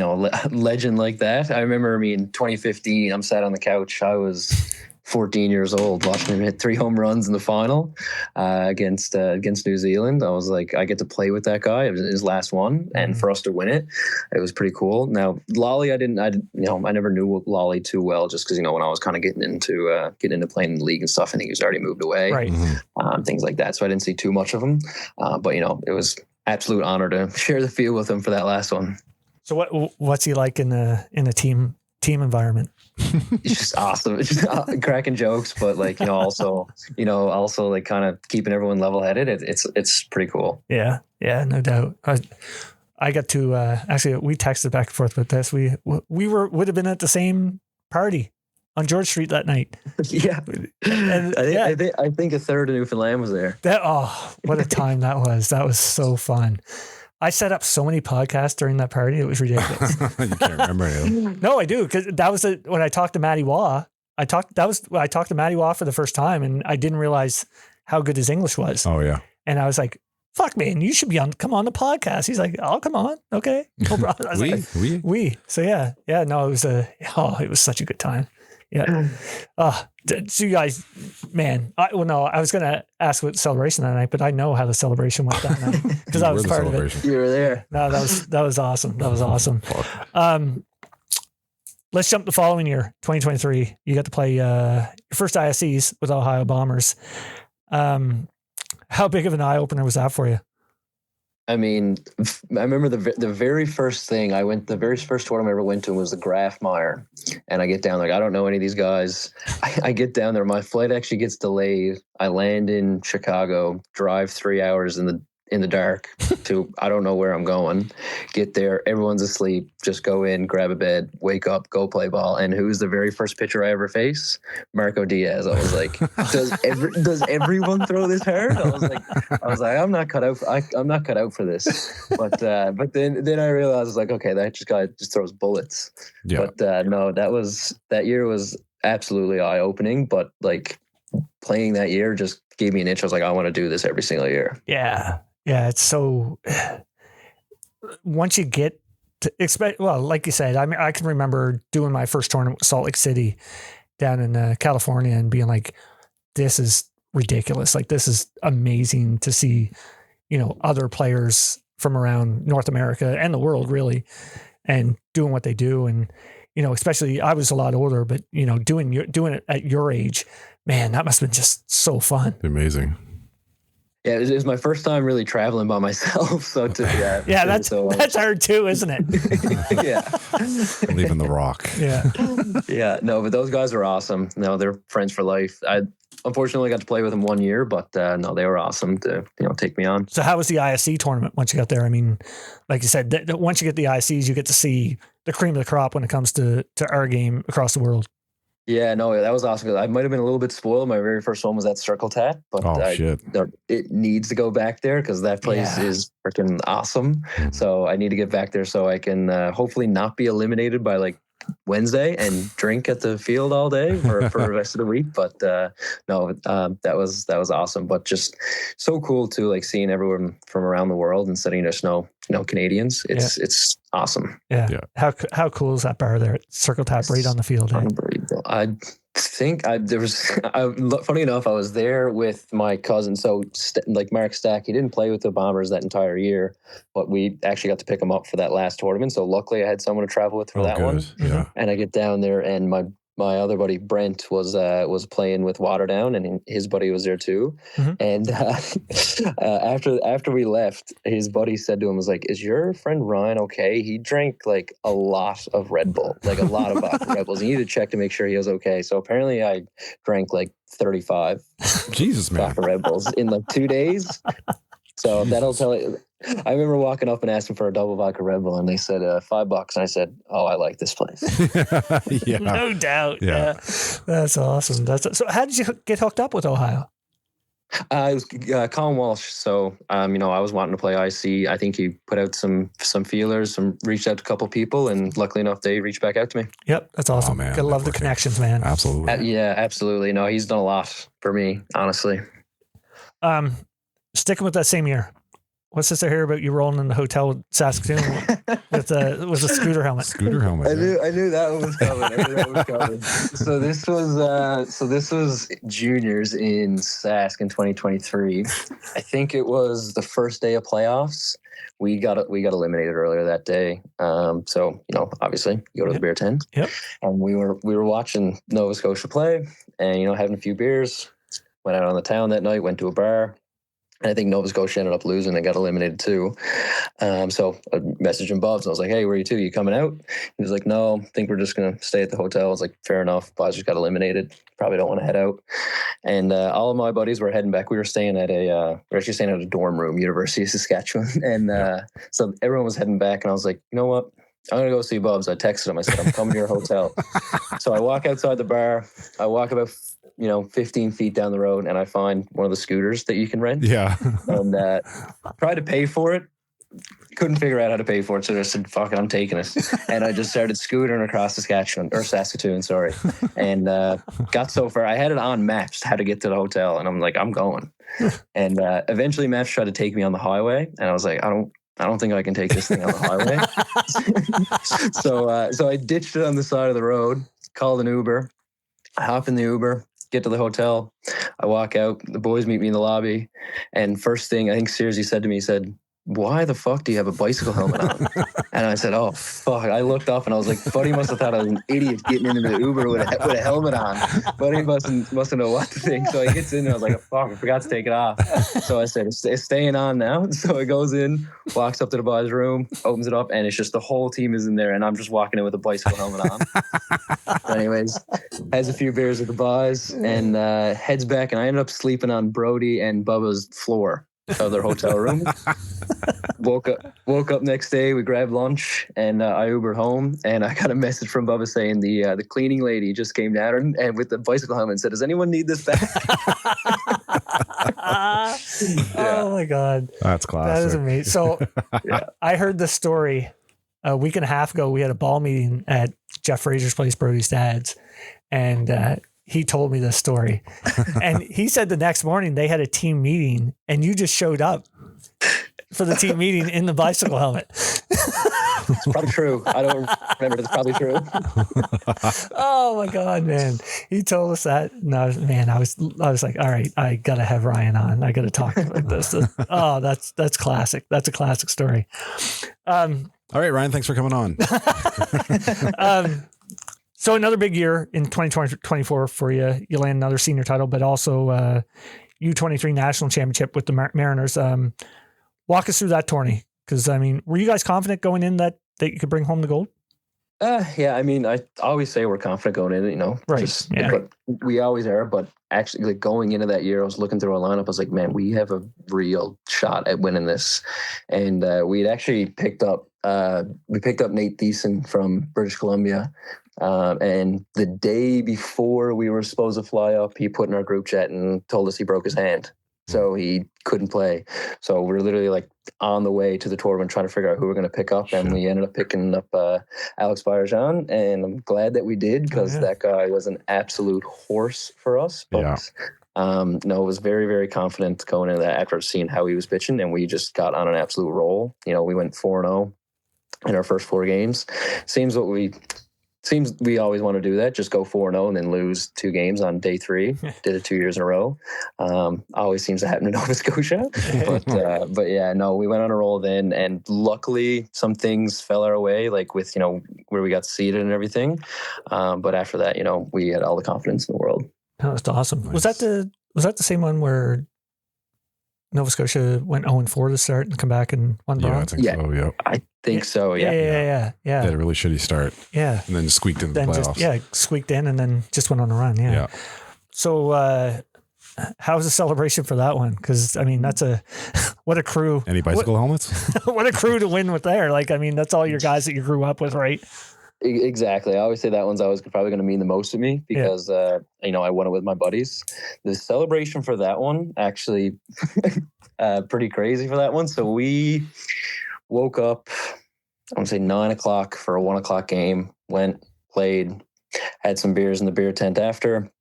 legend like that. I remember, 2015, I'm sat on the couch. I was 14 years old watching him hit 3 home runs in the final against New Zealand. I was like, I get to play with that guy. It was his last one. And for us to win it, it was pretty cool. Now, Lolly, I never knew Lolly too well just because, when I was kind of getting into playing in the league and stuff, I think he was already moved away, right. Things like that. So I didn't see too much of him. But, it was absolute honor to share the field with him for that last one. So what's he like in a team environment? It's just awesome. It's just cracking jokes, but also like kind of keeping everyone level headed. It's pretty cool. Yeah, no doubt. I got to actually we texted back and forth with this. We would have been at the same party on George Street that night. Yeah, and I think a third of Newfoundland was there. What a time that was! That was so fun. I set up so many podcasts during that party. It was ridiculous. You can't remember it. No, I do. Because that was when I talked to Matty Waugh. I talked to Matty Waugh for the first time, and I didn't realize how good his English was. Oh yeah. And I was like, "Fuck, man, you should come on the podcast." He's like, "I'll come on." Okay. No problem. I was we. So yeah. No, it was such a good time. Yeah. So you guys, man, I was going to ask what celebration that night, but I know how the celebration went that night because I was part of it. You were there. No, that was awesome. That was awesome. Let's jump the following year, 2023. You got to play your first ISCs with Ohio Bombers. How big of an eye opener was that for you? I mean, I remember the very first thing the very first tournament I ever went to was the Ryan Maher. And I get down, like, I don't know any of these guys. I get down there. My flight actually gets delayed. I land in Chicago, drive 3 hours in the dark to, I don't know where I'm going. Get there, everyone's asleep. Just go in, grab a bed, wake up, go play ball. And who's the very first pitcher I ever face? Marco Diaz. I was like, does everyone throw this hard? I was like, I'm not cut out for this. But then I realized, I was like, okay, that guy just throws bullets. Yeah. But no, that year was absolutely eye opening. But like playing that year just gave me an itch. I was like, I want to do this every single year. Yeah. Yeah, it's so. Once you get to expect, well, like you said, I mean, I can remember doing my first tournament with Salt Lake City down in California and being like, "This is ridiculous! Like, this is amazing to see, other players from around North America and the world, really, and doing what they do." And especially I was a lot older, but doing it at your age, man, that must have been just so fun. Amazing. Yeah, it was my first time really traveling by myself. So that's hard too, isn't it? Yeah, leaving the rock. Yeah. No, but those guys were awesome. No, they're friends for life. I unfortunately got to play with them 1 year, but no, they were awesome to take me on. So how was the ISC tournament once you got there? I mean, like you said, once you get the ISCs, you get to see the cream of the crop when it comes to our game across the world. Yeah, no, that was awesome. I might have been a little bit spoiled. My very first one was at Circle Tap, but it needs to go back there because that place is freaking awesome. So I need to get back there so I can hopefully not be eliminated by like Wednesday and drink at the field all day for the rest of the week. But that was awesome. But just so cool too, like seeing everyone from around the world instead of just Canadians. It's awesome. Yeah. How cool is that bar there at Circle Tap right on the field? Unbelievable. I think funny enough, I was there with my cousin. So like Mark Stack, he didn't play with the Bombers that entire year, but we actually got to pick him up for that last tournament. So luckily I had someone to travel with for that one. Yeah. And I get down there and my other buddy Brent was playing with Waterdown, and his buddy was there too. And after we left, his buddy said to him, "Was like, is your friend Ryan okay? He drank like a lot of Red Bull, like a lot of vodka Red Bulls. You need to check to make sure he was okay." So apparently, I drank like 35 Jesus, man, vodka Red Bulls in like 2 days. So that'll tell you. I remember walking up and asking for a double vodka Red Bull, and they said $5. And I said, "Oh, I like this place." Yeah, no doubt. Yeah, that's awesome. So, how did you get hooked up with Ohio? It was Colin Walsh. So, I was wanting to play IC. I think he put out some feelers, reached out to a couple people, and luckily enough, they reached back out to me. Yep, that's awesome. man, Gotta love the connections, man. Absolutely. Yeah, absolutely. No, he's done a lot for me, honestly. Sticking with that same year, what's this I hear about you rolling in the hotel with Saskatoon with a scooter helmet? Scooter helmet. I knew that one was coming. So this was juniors in Sask in 2023. I think it was the first day of playoffs. We got eliminated earlier that day. So obviously you go to the beer tent. Yep. And we were watching Nova Scotia play, and having a few beers. Went out on the town that night. Went to a bar. And I think Nova Scotia ended up losing and got eliminated too. So I messaged him Bubs, and I was like, "Hey, where are you two? You coming out?" He was like, "No, I think we're just going to stay at the hotel." I was like, "Fair enough. Boys just got eliminated. Probably don't want to head out." And all of my buddies were heading back. We were staying at a dorm room, University of Saskatchewan. And so everyone was heading back. And I was like, "You know what? I'm going to go see Bubs." I texted him. I said, "I'm coming to your hotel." So I walk outside the bar. I walk about 15 feet down the road, and I find one of the scooters that you can rent. Yeah. And tried to pay for it. Couldn't figure out how to pay for it. So I said, "Fuck it, I'm taking it." And I just started scootering across Saskatoon, sorry. And got so far. I had it on Maps how to get to the hotel. And I'm like, I'm going. And eventually Maps tried to take me on the highway. And I was like, I don't think I can take this thing on the highway. So I ditched it on the side of the road, called an Uber. I hop in the Uber, get to the hotel. I walk out. The boys meet me in the lobby. And first thing, I think Searsy said to me, he said, "Why the fuck do you have a bicycle helmet on?" And I said, "Oh, fuck." I looked up and I was like, Buddy must have thought I was an idiot getting into the Uber with a helmet on. Buddy mustn't know what to think. So he gets in and I was like, "Fuck, I forgot to take it off." So I said, "It's staying on now." So he goes in, walks up to the boys' room, opens it up, and it's just the whole team is in there. And I'm just walking in with a bicycle helmet on. So anyways, has a few beers with the boys and heads back. And I ended up sleeping on Brody and Bubba's floor of their hotel room. Woke up next day. We grabbed lunch and I Ubered home. And I got a message from Bubba saying the cleaning lady just came down and with the bicycle helmet and said, "Does anyone need this back?" Oh my God, That's classic. that is amazing. So I heard this story a week and a half ago. We had a ball meeting at Jeff Fraser's place, Brody's dad's, and he told me this story. And he said the next morning they had a team meeting and you just showed up for the team meeting in the bicycle helmet. It's probably true. I don't remember, but it's probably true. Oh my God, man. He told us that. And I was like, all right, I got to have Ryan on. I got to talk about this. Oh, that's classic. That's a classic story. All right, Ryan, thanks for coming on. So another big year in 2024 for you. You land another senior title, but also U23 national championship with the Mariners. Walk us through that tourney. Because, were you guys confident going in that you could bring home the gold? Yeah, I always say we're confident going in, Right. But we always are. But actually, going into that year, I was looking through our lineup. I was like, man, we have a real shot at winning this. And we'd actually picked up Nate Thiessen from British Columbia. And the day before we were supposed to fly up, he put in our group chat and told us he broke his hand. So he couldn't play. So we're literally on the way to the tournament trying to figure out who we're going to pick up. And we ended up picking up Alex Baerjan. And I'm glad that we did because that guy was an absolute horse for us. But no, was very, very confident going into that after seeing how he was pitching. And we just got on an absolute roll. We went 4-0 in our first 4 games. Seems we always want to do that. Just go 4-0 and then lose 2 games on day 3. Did it 2 years in a row. Always seems to happen in Nova Scotia. But yeah, no, we went on a roll then. And luckily some things fell our way, with, where we got seeded and everything. But after that, we had all the confidence in the world. Oh, that's awesome. Nice. Was that the same one where Nova Scotia went 0-4 to start and come back and won bronze? I think so, yeah. I think so, yeah. Yeah. They had a really shitty start. Yeah. And then squeaked into the playoffs. Squeaked in and then just went on a run. Yeah. So how was the celebration for that one? Because, that's what a crew. Any bicycle helmets? What a crew to win with there. That's all your guys that you grew up with, right? Exactly. I always say that one's always probably going to mean the most to me because, I won it with my buddies. The celebration for that one, actually, pretty crazy for that one. So we woke up, I want to say 9 o'clock for a 1 o'clock game, went, played, had some beers in the beer tent after.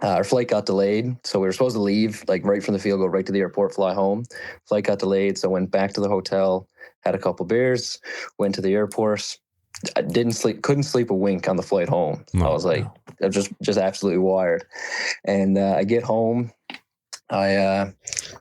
Our flight got delayed. So we were supposed to leave like right from the field, go right to the airport, fly home. Flight got delayed. So went back to the hotel, had a couple beers, went to the airport. I couldn't sleep a wink on the flight home. I was like, I'm just absolutely wired. And I get home, I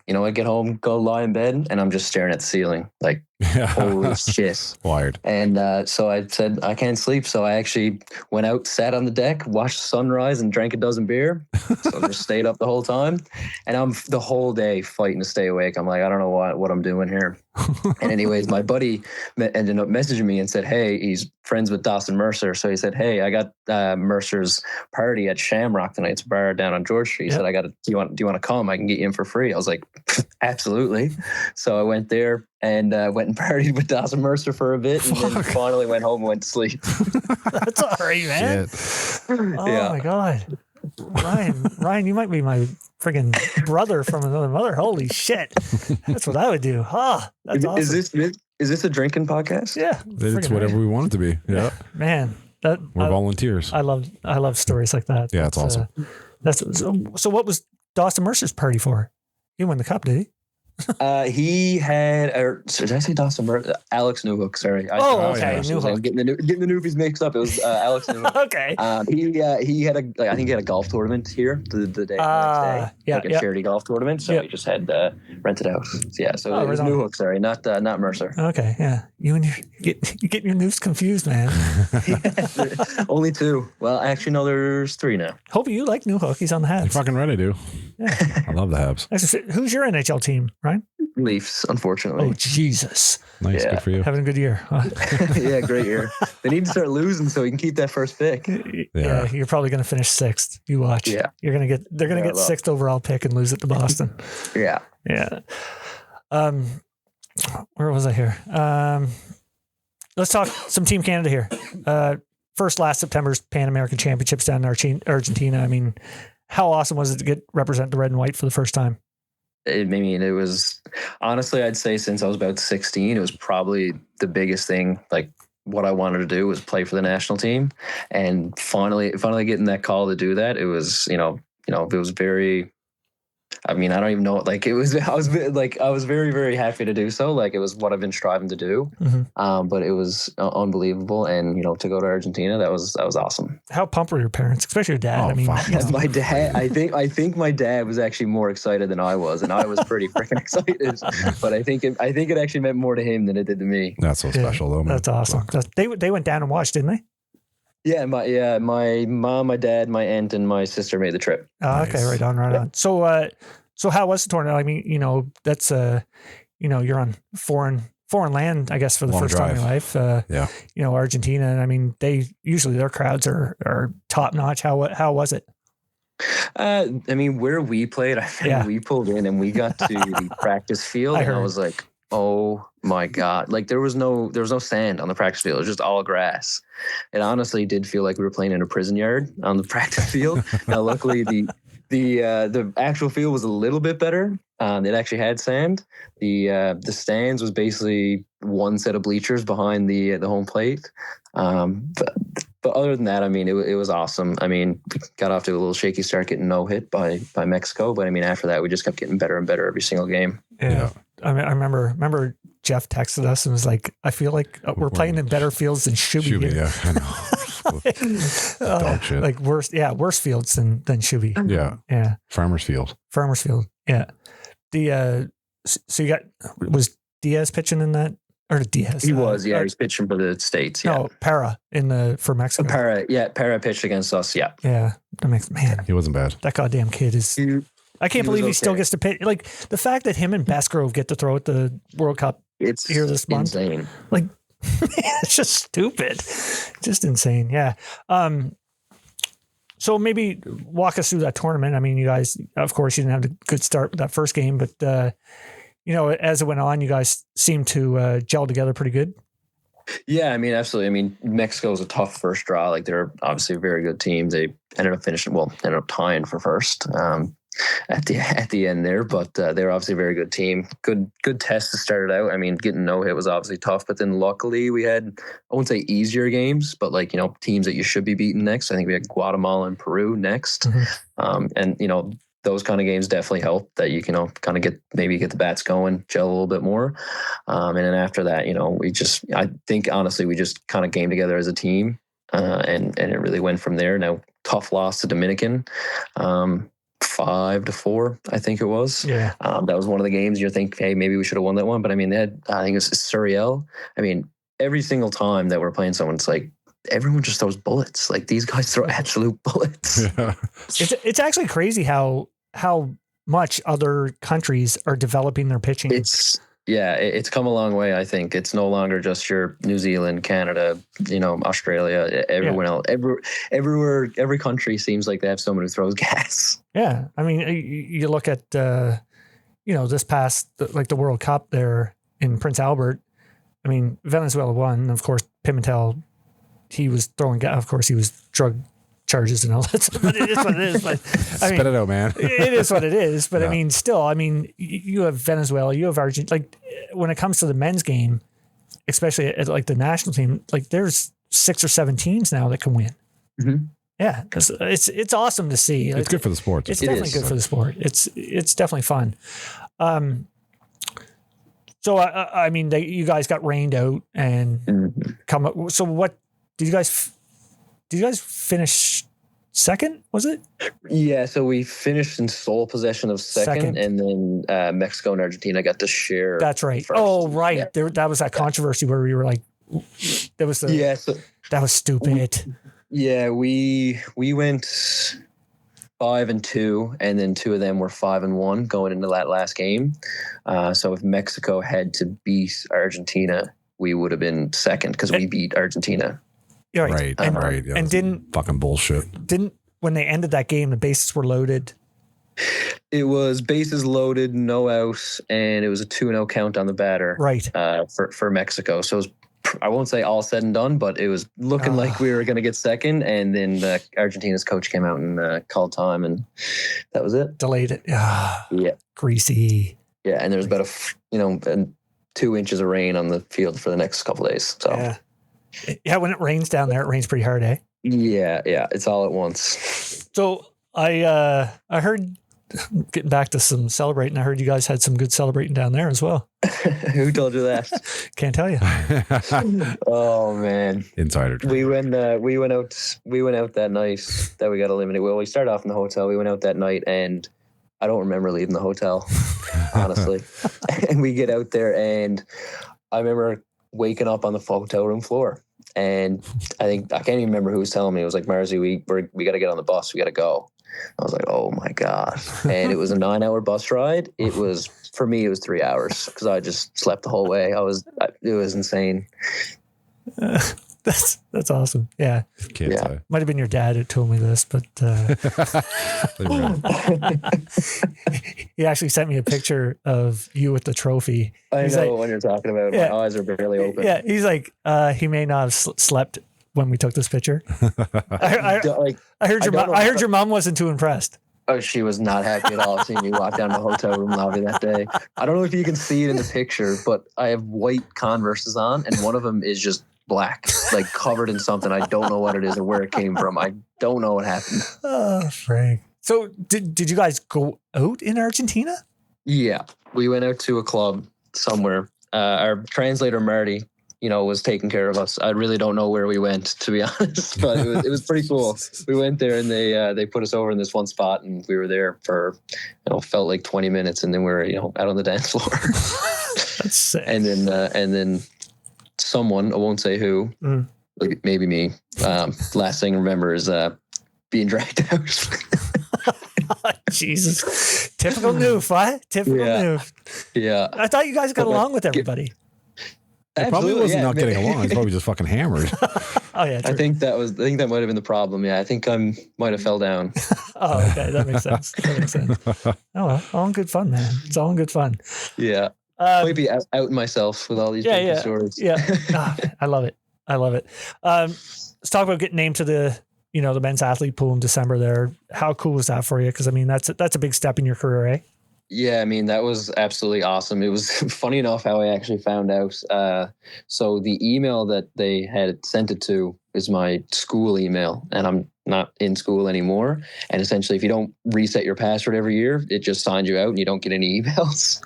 get home, go lie in bed, and I'm just staring at the ceiling, like, holy shit. Wired. And so I said, I can't sleep. So I actually went out, sat on the deck, watched the sunrise, and drank a dozen beer. So I just stayed up the whole time. And I'm the whole day fighting to stay awake. I'm like, I don't know what I'm doing here. And anyways, my buddy ended up messaging me and said, hey, he's friends with Dawson Mercer. So he said, hey, I got Mercer's party at Shamrock tonight. It's a bar down on George Street. He said, do you want to come? I can get you in for free. I was like, absolutely. So I went there and went and partied with Dawson Mercer for a bit, and then finally went home and went to sleep. That's all right, man. Oh my God. Ryan, you might be my friggin' brother from another mother. Holy shit. That's what I would do. That's awesome. Is this a drinking podcast? Yeah. It's whatever we want it to be. Yeah. Man. We're volunteers. I love stories like that. Yeah, it's awesome. So what was Dawson Mercer's party for? He won the cup, did he? He had, did I say Dawson Mercer? Alex Newhook, sorry. Okay. Newhook. Getting the newbies mixed up. It was Alex Newhook. Okay. He had I think he had a golf tournament here the next day. Like a charity golf tournament. So he just had rented out. So it was Newhook, sorry, not Mercer. Okay, yeah. You getting your news confused, man. Only two. Well, actually, no, there's three now. Hope you like Newhook. He's on the Habs. You're fucking right, I do. Yeah. I love the Habs. Who's your NHL team, Ryan? Leafs, unfortunately. Oh, Jesus. Nice, good for you. Having a good year. Yeah, great year. They need to start losing so we can keep that first pick. Yeah, you're probably going to finish sixth. You watch. Yeah. They're going to get sixth overall pick and lose it to Boston. Yeah. Yeah. Where was I here? Let's talk some Team Canada here. Last September's Pan American Championships down in Argentina. I mean, how awesome was it to represent the red and white for the first time? It was honestly, I'd say since I was about 16, it was probably the biggest thing. Like what I wanted to do was play for the national team, and finally getting that call to do that, it was, it was very. I mean, I don't even know. Like it was, I was very, very happy to do so. Like it was what I've been striving to do. Mm-hmm. But it was unbelievable, and to go to Argentina, that was awesome. How pumped were your parents, especially your dad? My dad. I think my dad was actually more excited than I was, and I was pretty freaking excited. But I think it actually meant more to him than it did to me. That's so special, though. Man. That's awesome. They went down and watched, didn't they? Yeah, my mom, my dad, my aunt, and my sister made the trip. Oh, nice. Okay, right on. So how was the tournament? I mean, that's you're on foreign land, I guess, for the first time in your life. Argentina, and I mean, their crowds are top notch. How was it? I mean, where we played, we pulled in and we got to the practice field, and I was like, oh my God. Like there was no sand on the practice field. It was just all grass. It honestly did feel like we were playing in a prison yard on the practice field. Now, luckily the actual field was a little bit better. It actually had sand. The stands was basically one set of bleachers behind the home plate. But other than that, I mean, it was awesome. I mean, we got off to a little shaky start, getting no hit by Mexico. But I mean, after that, we just kept getting better and better every single game. Yeah. I mean, I remember Jeff texted us and was like, I feel like we're playing in better fields than Shuby. Yeah, I know. Dog shit. Like worse fields than Shuby. Yeah. Farmers Field. Yeah. So you got, was Diaz pitching in that? Or Diaz? He was, he's pitching for the States. Yeah. No, Para for Mexico. Para pitched against us. Yeah. Yeah. That makes, man. He wasn't bad. That goddamn kid is. I can't believe he still gets to pitch. Like the fact that him and Basgrove get to throw at the World Cup here this month. Insane. Like, it's just stupid. Just insane. Yeah. So maybe walk us through that tournament. I mean, you guys, of course, you didn't have a good start with that first game, but as it went on, you guys seemed to gel together pretty good. Yeah, I mean, absolutely. I mean, Mexico was a tough first draw. Like, they're obviously a very good team. They ended up tying for first at the end there. But they're obviously a very good team. Good test to start it out. I mean, getting no hit was obviously tough. But then luckily we had, I won't say easier games, but like, teams that you should be beating next. I think we had Guatemala and Peru next. And, those kind of games definitely help that you can kind of get the bats going, gel a little bit more. And then after that, I think honestly, we just kind of came together as a team and it really went from there. Now, tough loss to Dominican, 5-4, I think it was. Yeah. That was one of the games you think, hey, maybe we should have won that one. But I mean, I think it was Surreal. I mean, every single time that we're playing someone, it's like, everyone just throws bullets. Like, these guys throw absolute bullets. Yeah. It's actually crazy how much other countries are developing their pitching. It's come a long way. I think it's no longer just your New Zealand, Canada, Australia, everyone else. Everywhere, every country seems like they have someone who throws gas. Yeah, I mean, you look at this past the World Cup there in Prince Albert. I mean, Venezuela won. Of course, Pimentel, he was throwing gas. Of course, he was drug charges and all that. But it is what it is. But Spit it out, man. It is what it is. But Yeah. I mean, still, you have Venezuela, you have Argentina. Like, when it comes to the men's game, especially at like the national team, like there's 6 or 7 teams now that can win. Mm-hmm. Yeah, it's awesome to see. It's good for the sport. It's definitely good for the sport. It's definitely fun. So I mean, you guys got rained out and come up. So what did you guys finish second? Was it? Yeah, so we finished in sole possession of second. And then Mexico and Argentina got to share. That's right. First. Oh, right. Yeah. That was that controversy where we were like, that was that was stupid. We went 5-2, and then 2 of them were 5-1 going into that last game. So if Mexico had to beat Argentina, we would have been second because we beat Argentina. Right. Right. Yeah, and didn't fucking bullshit. When they ended that game, the bases were loaded. It was bases loaded, no out, and it was a 2-0 count on the batter. Right. For Mexico. So it was, I won't say all said and done, but it was looking like we were going to get second, and then Argentina's coach came out and called time, and that was it. Delayed it. Yeah. Greasy. Yeah, and there was about 2 inches of rain on the field for the next couple of days. So yeah, when it rains down there, it rains pretty hard, eh? Yeah, it's all at once. So I heard, getting back to some celebrating, I heard you guys had some good celebrating down there as well. Who told you that? Can't tell you. Oh man, Insider. We went out that night that we got eliminated. Well, we started off in the hotel. We went out that night, and I don't remember leaving the hotel, honestly. And we get out there, and I remember waking up on the hotel room floor, and I can't even remember who was telling me. It was like, Marzi, we got to get on the bus. We got to go. I was like, oh my God. And it was a 9-hour bus ride. For me, it was 3 hours because I just slept the whole way. It was insane. That's awesome. Yeah. Can't say. Might have been your dad who told me this, but he actually sent me a picture of you with the trophy. He's know what you're talking about. My eyes are barely open. Yeah. He's like, he may not have slept when we took this picture. I heard your mom wasn't too impressed. Oh, she was not happy at all seeing me walk down the hotel room lobby that day. I don't know if you can see it in the picture, but I have white Converses on, and one of them is just black, like covered in something. I don't know what it is or where it came from. I don't know what happened. Oh, Frank. So did you guys go out in Argentina? Yeah. We went out to a club somewhere. Our translator, Marty, was taking care of us. I really don't know where we went, to be honest, but it was pretty cool. We went there and they put us over in this one spot, and we were there for, felt like 20 minutes, and then we were, out on the dance floor. That's sick. And then someone, I won't say who, maybe me. Last thing I remember is being dragged out. Jesus. Typical Noof, what? Typical Noof. Yeah. I thought you guys got along with everybody. It probably wasn't not getting along. He's probably just fucking hammered. Oh yeah, true. I think that might have been the problem. Yeah, I think I might have fell down. Oh, okay, that makes sense. Oh well, all in good fun, man. It's all in good fun. Yeah. Might be outing myself with all these drinking stories. Yeah. I love it. Let's talk about getting named to the men's athlete pool in December there. How cool was that for you? Because I mean, that's a big step in your career, eh? Yeah, I mean, that was absolutely awesome. It was funny enough how I actually found out. So the email that they had sent it to is my school email, and I'm not in school anymore. And essentially, if you don't reset your password every year, it just signs you out and you don't get any emails.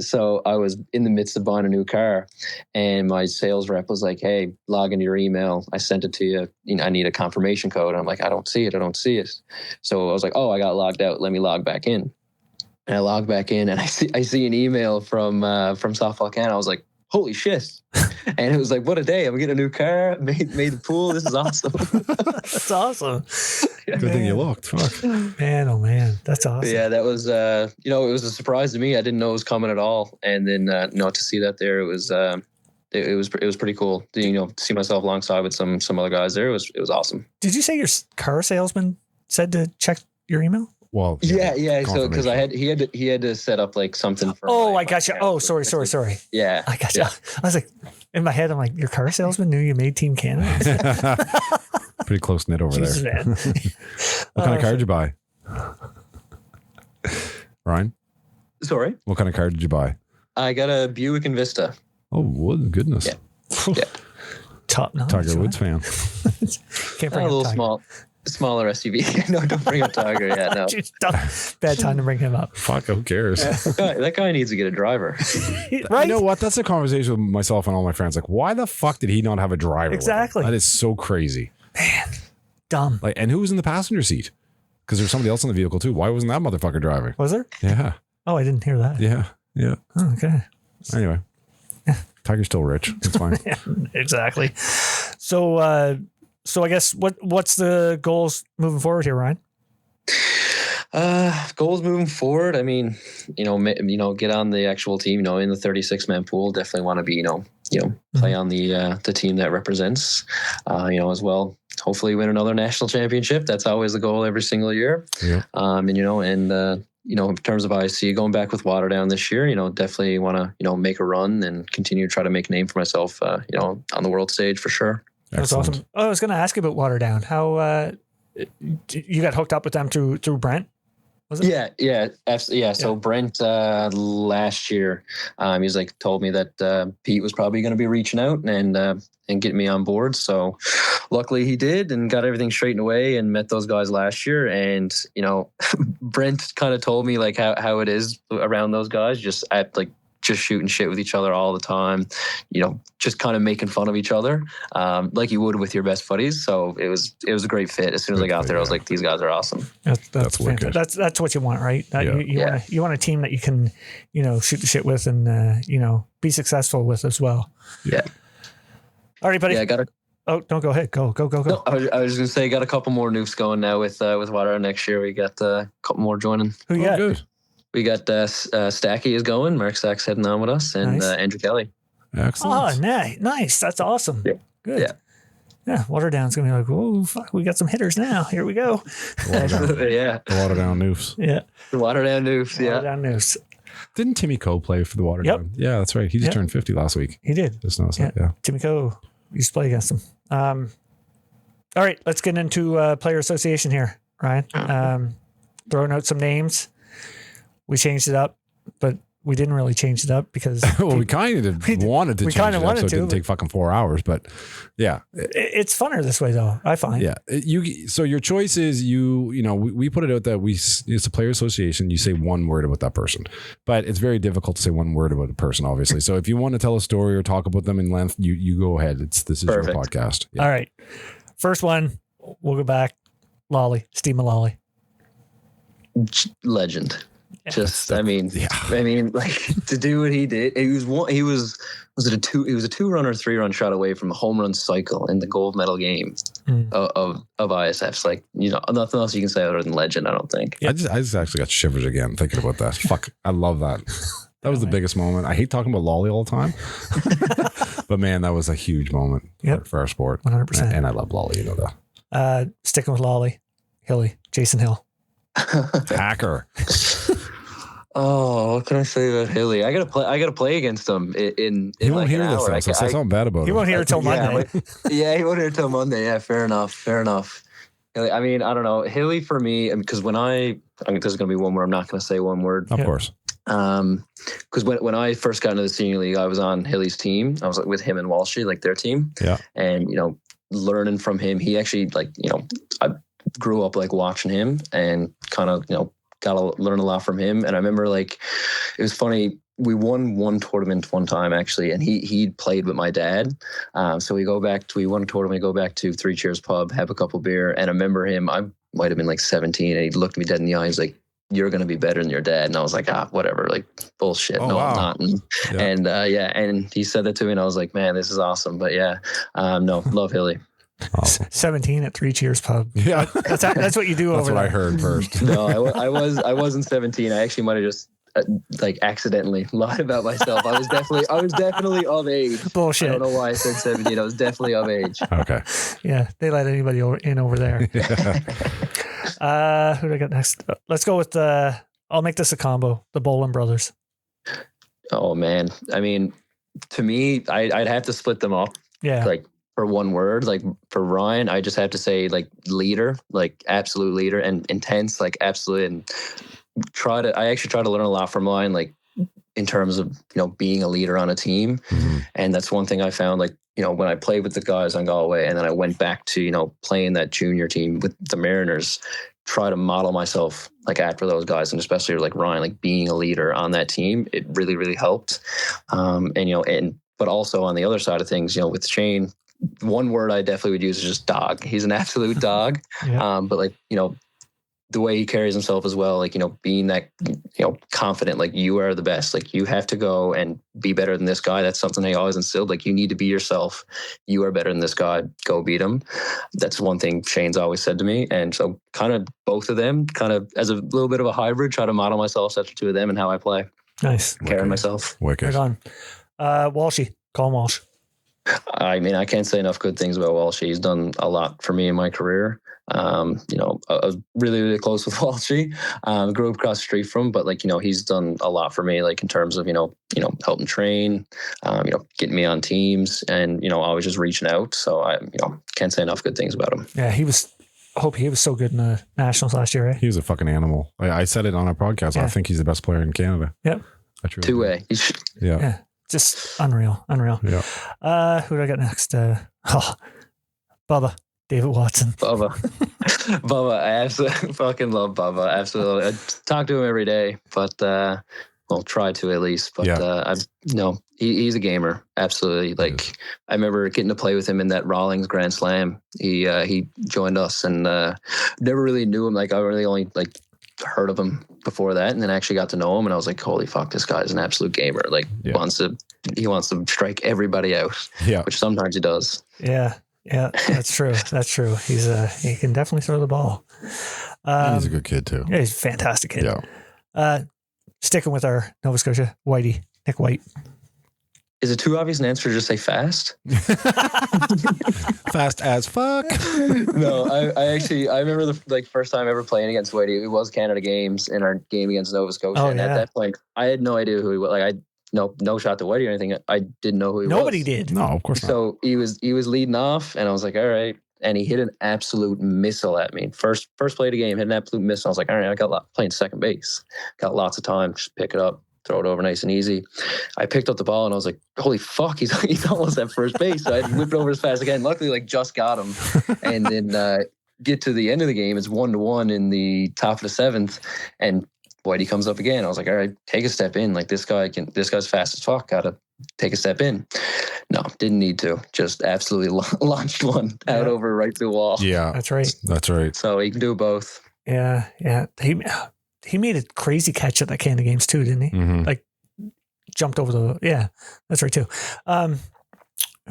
So I was in the midst of buying a new car, and my sales rep was like, "Hey, log into your email. I sent it to you. I need a confirmation code." And I'm like, "I don't see it. So I was like, "Oh, I got logged out. Let me log back in." And I log back in, and I see an email from Softball Canada. I was like, "Holy shit!" And it was like, "What a day! I'm getting a new car. Made the pool. This is awesome." That's awesome. Good thing you looked. Fuck. Man, oh man, that's awesome. Yeah, that was it was a surprise to me. I didn't know it was coming at all, and then to see that there, it was pretty cool. To see myself alongside with some other guys there. It was awesome. Did you say your car salesman said to check your email? Well, yeah. So because he had to set up like something for. Oh, I got you. Oh, sorry. Yeah, I got you. Yeah. I was like, in my head, I'm like, your car salesman knew you made Team Canada. Pretty close knit over Jesus, there. man. What kind of car did you buy, Ryan? Sorry, what kind of car did you buy? I got a Buick Envista. Oh, wood goodness! Yeah. Top notch. Tiger Woods fan. Can't A bring little Tiger. smaller SUV. No, don't bring up Tiger yet. No, Bad time to bring him up. Fuck, who cares? that guy needs to get a driver. Right? You know what? That's a conversation with myself and all my friends. Like, why the fuck did he not have a driver? with him? Exactly. That is so crazy. Man, dumb. Like, and who was in the passenger seat? Because there's somebody else in the vehicle too. Why wasn't that motherfucker driving? Was there? Yeah. Oh, I didn't hear that. Yeah. Oh, okay. Anyway, Tiger's still rich. It's fine. Yeah, exactly. So I guess what's the goals moving forward here, Ryan? Goals moving forward. I mean, get on the actual team. In the 36-man pool. Definitely want to be, play on the team that represents. As well. Hopefully, win another national championship. That's always the goal every single year. Yeah. In terms of IC, going back with Waterdown this year, definitely want to, make a run and continue to try to make a name for myself, on the world stage for sure. That's awesome. Oh, I was going to ask you about Waterdown. How you got hooked up with them through Brent? Was it? Yeah, absolutely. Yeah. So Brent last year, he was like told me that Pete was probably going to be reaching out and getting me on board. So luckily he did and got everything straightened away and met those guys last year. And Brent kind of told me like how it is around those guys, just shooting shit with each other all the time, just kind of making fun of each other, like you would with your best buddies. So it was a great fit. As soon as I got there, I was like, these guys are awesome. That's wicked. That's what you want, right? You want a team that you can, shoot the shit with and, be successful with as well. Yeah. All right, buddy. Yeah, I got Oh, don't go ahead. Go. No, I was going to say, got a couple more noobs going now with Water next year. We got a couple more joining. Who you got? Good. We got Stacky is going. Mark Stack's heading on with us, and Nice. Andrew Kelly. Excellent. Oh, nice. That's awesome. Yeah. Good. Yeah. Waterdown's going to be like, whoa, fuck, we got some hitters now. Here we go. Waterdown. Yeah. The Waterdown Noofs. Yeah. The Waterdown noobs. Yeah. Waterdown News. Didn't Timmy Coe play for the Waterdown? Yep. Yeah, that's right. He just turned 50 last week. He did. Just noticed that. Yeah. Timmy Coe used to play against him. All right, let's get into player association here, Ryan. Throwing out some names. We changed it up, but we didn't really change it up because Well, we kind of wanted to change it up, so it didn't take fucking 4 hours, but yeah. It's funner this way though, I find. Yeah. So your choice is we put it out that it's a player association. You say one word about that person, but it's very difficult to say one word about a person, obviously. So if you want to tell a story or talk about them in length, you go ahead. This is Perfect. your podcast. Yeah. All right. First one, we'll go back. Lolly, Steve Mullally. Legend. Just, Yeah. like to do what he did. He was a 2-run or 3-run shot away from a home run cycle in the gold medal game of ISFs. Like, nothing else you can say other than legend, I don't think. I just actually got shivers again thinking about that. Fuck, I love that. That was the biggest moment. I hate talking about Lolly all the time, but man, that was a huge moment for our sport. 100%. And I love Lolly, you know that. Sticking with Lolly, Hilly, Jason Hill. Hacker. Oh, what can I say about Hilly? I gotta play against him in He won't like hear an this hour. though, so say something bad about He him. won't hear it till Monday. Yeah, he won't hear it till Monday. Yeah, fair enough. Hilly, I mean, I don't know. Hilly for me, because there's gonna be one where I'm not gonna say one word. Of course. Because when I first got into the senior league, I was on Hilly's team. I was with him and Walshy, like their team. Yeah. And learning from him, he actually I grew up like watching him and kind of got to learn a lot from him. And I remember it was funny. We won one tournament one time actually, and he'd played with my dad. So we won a tournament, we go back to Three Cheers Pub, have a couple beer. And I remember him, I might have been like 17, and he looked me dead in the eye. He's like, "You're going to be better than your dad." And I was like, whatever, like bullshit. Oh, no, wow. I'm not. And and he said that to me, and I was like, man, this is awesome. But no, love Hilly. Oh. 17 at Three Cheers Pub. Yeah. That's what you do That's over what there. I heard first. No, I wasn't 17. I actually might have just accidentally lied about myself. I was definitely of age. Bullshit. I don't know why I said 17. I was definitely of age. Okay. Yeah, they let anybody in over there. Who do I got next? Let's go with I'll make this a combo. The Boland brothers. Oh man, I mean, to me, I'd have to split them up. Yeah. Like for one word, like for Ryan, I just have to say like leader, like absolute leader, and intense, like absolute. And I actually try to learn a lot from Ryan, like in terms of being a leader on a team. Mm-hmm. And that's one thing I found, like when I played with the guys on Galway, and then I went back to playing that junior team with the Mariners, try to model myself like after those guys, and especially like Ryan, like being a leader on that team. It really, really helped. But also on the other side of things, with Shane, one word I definitely would use is just dog. He's an absolute dog. Yeah. But like, the way he carries himself as well, like, being that, confident, like you are the best, like you have to go and be better than this guy. That's something they always instilled. Like you need to be yourself. You are better than this guy. Go beat him. That's one thing Shane's always said to me. And so kind of both of them kind of as a little bit of a hybrid, try to model myself after two of them and how I play. Nice. Carry myself. Wicked. Right on. Walshy. Call him Walsh. I mean, I can't say enough good things about Walshy. He's done a lot for me in my career. I was really, really close with Walshy. Grew up across the street from him, but like, he's done a lot for me, like in terms of, helping train, getting me on teams and, always just reaching out. So I, can't say enough good things about him. Yeah, I hope he was so good in the Nationals last year, right? He was a fucking animal. I said it on our podcast. Yeah. I think he's the best player in Canada. Yep. I truly Two-way. Yeah. Just unreal. Yeah. Who do I got next? Bubba. David Watson. Bubba. I absolutely fucking love Bubba. Absolutely. I talk to him every day, but try to at least. But he's a gamer. Absolutely. Like I remember getting to play with him in that Rawlings Grand Slam. He joined us and never really knew him. Like I really only like heard of him before that, and then actually got to know him, and I was like, holy fuck, this guy is an absolute gamer. Like he wants to strike everybody out. Yeah. Which sometimes he does. Yeah, that's true. He can definitely throw the ball. He's a good kid too. Yeah, he's a fantastic kid. Yeah. Sticking with our Nova Scotia, Nick White. Is it too obvious an answer to just say fast? Fast as fuck. No, I remember the first time ever playing against Whitey. It was Canada Games in our game against Nova Scotia. Oh, and at that point, I had no idea who he was. Like no shot to Whitey or anything. I didn't know who he was. Nobody did. No, of course not. So he was leading off, and I was like, all right. And he hit an absolute missile at me. First play of the game, hit an absolute missile. I was like, all right, I got playing second base. Got lots of time. Just pick it up, throw it over nice and easy. I picked up the ball, and I was like, holy fuck, he's almost at first base. So I whipped it over as fast again. Luckily, like just got him. And then get to the end of the game. It's 1-1 in the top of the seventh. And Whitey comes up again. I was like, all right, take a step in. Like this guy's fast as fuck. Gotta take a step in. No, didn't need to. Just absolutely launched one out over right to the wall. Yeah, that's right. So he can do both. Yeah. He made a crazy catch at that Canada Games too, didn't he? Mm-hmm. Like jumped over the. Yeah, that's right too.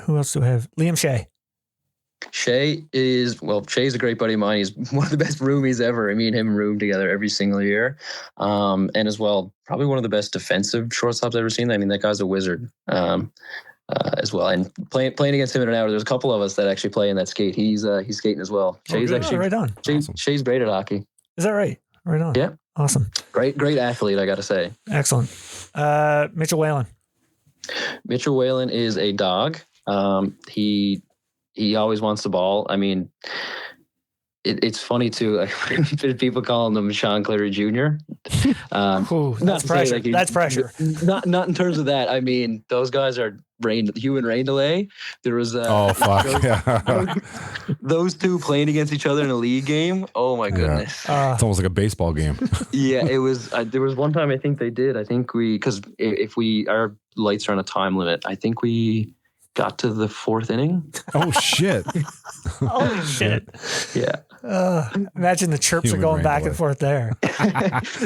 Who else do I have? Liam Shea. Shay's a great buddy of mine. He's one of the best roomies ever. Me and him room together every single year. And as well, probably one of the best defensive shortstops I've ever seen. I mean, that guy's a wizard as well. And playing against him in an hour, there's a couple of us that actually play in that skate. He's skating as well. Shay's actually right on. Shay's great at hockey. Is that right? Right on. Yeah. Awesome. Great athlete, I got to say. Excellent. Mitchell Whalen. Mitchell Whalen is a dog. He always wants the ball. I mean, it's funny too. People calling him Sean Cleary Jr. That's pressure. That's pressure. Not in terms of that. I mean, those guys are Hugh and Rain Delay. There was those two playing against each other in a league game. Oh my goodness! It's almost like a baseball game. Yeah, it was. There was one time I think they did. I think because if our lights are on a time limit, I think we got to the 4th inning. Oh shit! Holy shit! Yeah. Imagine the chirps are going back and forth there.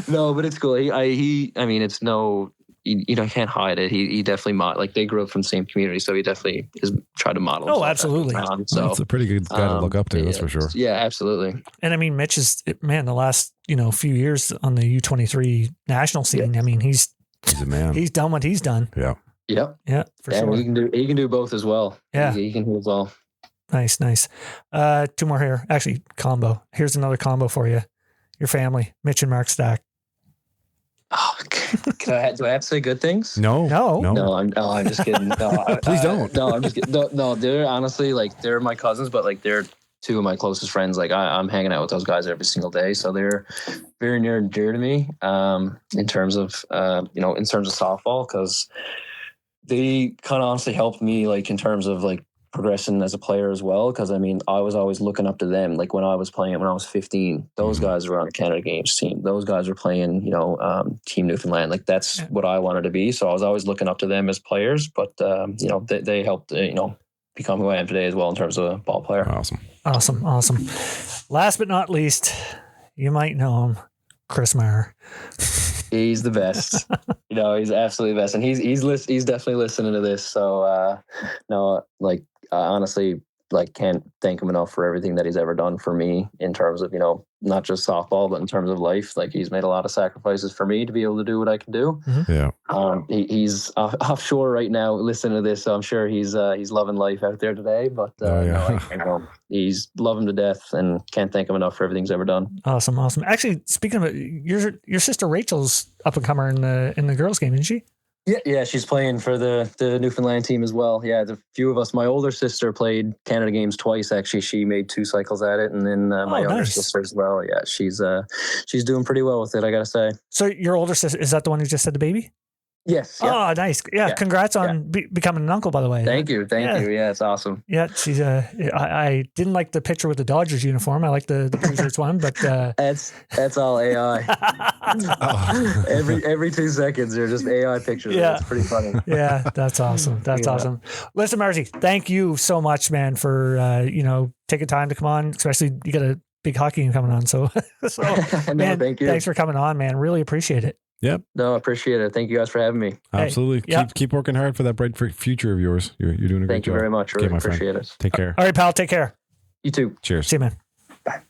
No, but it's cool. I mean, it's no, you can't hide it. He definitely they grew up from the same community, so he definitely has tried to model. Oh, absolutely. So that's a pretty good guy to look up to. That's for sure. Yeah, absolutely. And I mean, Mitch is, man, the last few years on the U23 national scene. I mean, he's a man. He's done what he's done. Yeah. Yep. Yeah, for sure. He can do both as well. Yeah, he can do as well. Nice. 2 more here. Actually, combo. Here's another combo for you. Your family, Mitch and Mark Stack. Oh, do I have to say good things? No. I'm just kidding. No, please don't. No, I'm just kidding. No, they're honestly they're my cousins, but they're 2 of my closest friends. I'm hanging out with those guys every single day, so they're very near and dear to me. In terms of softball, because they kind of honestly helped me in terms of progression as a player as well, because I mean I was always looking up to them. When I was playing when I was 15, those guys were on a Canada Games team. Those guys were playing Team Newfoundland. That's what I wanted to be, so I was always looking up to them as players, but they helped become who I am today as well in terms of a ball player. Awesome. Last but not least, you might know him, Chris Maher. He's the best. He's absolutely the best, and he's definitely listening to this. So I honestly can't thank him enough for everything that he's ever done for me in terms of not just softball, but in terms of life. He's made a lot of sacrifices for me to be able to do what I can do. Mm-hmm. Yeah. He's offshore right now listening to this, so I'm sure he's loving life out there today. But he's loving to death, and can't thank him enough for everything he's ever done. Awesome. Actually, speaking of it, your sister Rachel's up and comer in the girls' game, isn't she? Yeah, she's playing for the Newfoundland team as well. Yeah, the few of us. My older sister played Canada Games twice. Actually, she made 2 cycles at it, and then my younger sister as well. Yeah, she's doing pretty well with it, I gotta say. So your older sister, is that the one who just had the baby? Yes. Yeah. Oh, nice. Yeah. Congrats on becoming an uncle, by the way. Thank you. Yeah, it's awesome. Yeah, she's I didn't like the picture with the Dodgers uniform. I like the Patriots one, but that's all AI. Every 2 seconds, they're just AI pictures. Yeah, it's pretty funny. Yeah, that's awesome. That's awesome. Listen, Marcy, thank you so much, man, for taking time to come on. Especially you got a big hockey game coming on, so man, thank you. Thanks for coming on, man. Really appreciate it. Yep. No, I appreciate it. Thank you guys for having me. Absolutely. Hey, keep working hard for that bright future of yours. You're doing a great job. Thank you very much. Really appreciate it. Take care. All right, pal. Take care. You too. Cheers. See you, man. Bye.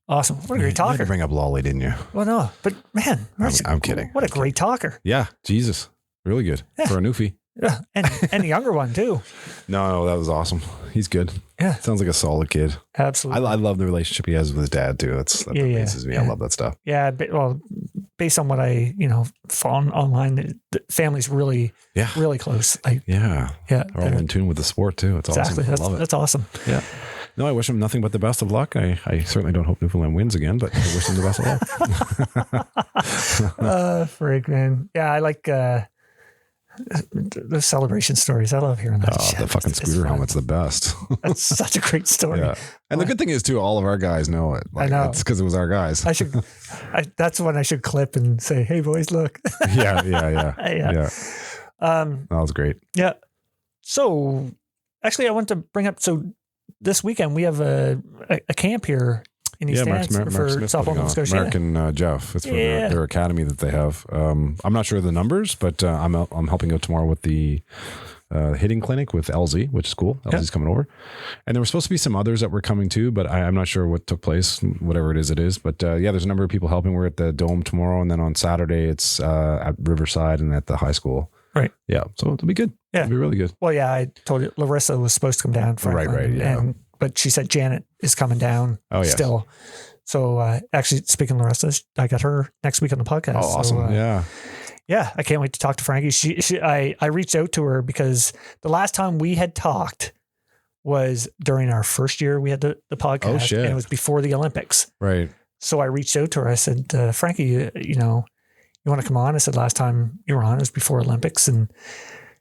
Awesome. What a great talker. You had to bring up Lolly, didn't you? Well, no, but man, I'm kidding. What a great talker. Yeah. Jesus. Really good for a newfie. Yeah, and a younger one too. No, that was awesome. He's good. Yeah, sounds like a solid kid. Absolutely. I love the relationship he has with his dad too. That amazes me. I love that stuff. Yeah, well, based on what I found online, the family's really close. They're all in tune with the sport too. It's awesome. I love it. That's awesome. Yeah. No, I wish him nothing but the best of luck. I certainly don't hope Newfoundland wins again, but I wish him the best of luck. Frig, man. Yeah, I like the celebration stories. I love hearing that. Oh, the fucking scooter helmet's the best. That's such a great story. Yeah. And the good thing is too, all of our guys know it. I know. It's because it was our guys. That's when I should clip and say, "Hey boys, look." Yeah. That was great. Yeah. So actually I want to bring up, this weekend we have a camp here in East Ants for softball Nova Scotia. Mark and Jeff. It's for their academy that they have. I'm not sure of the numbers, but I'm helping out tomorrow with the hitting clinic with LZ, which is cool. LZ's coming over. And there were supposed to be some others that were coming too, but I'm not sure what took place, whatever it is. But there's a number of people helping. We're at the Dome tomorrow, and then on Saturday it's at Riverside and at the high school. Right. Yeah. So it'll be good. Yeah. It'll be really good. Well, yeah, I told you Larissa was supposed to come down. Right. Yeah. But she said Janet is coming down still. So actually, speaking of Larissa, I got her next week on the podcast. Oh, awesome. So, yeah, I can't wait to talk to Frankie. I reached out to her because the last time we had talked was during our first year we had the podcast. Oh, shit. And it was before the Olympics. Right. So I reached out to her. I said, Frankie, you want to come on? I said, last time you were on, it was before Olympics. And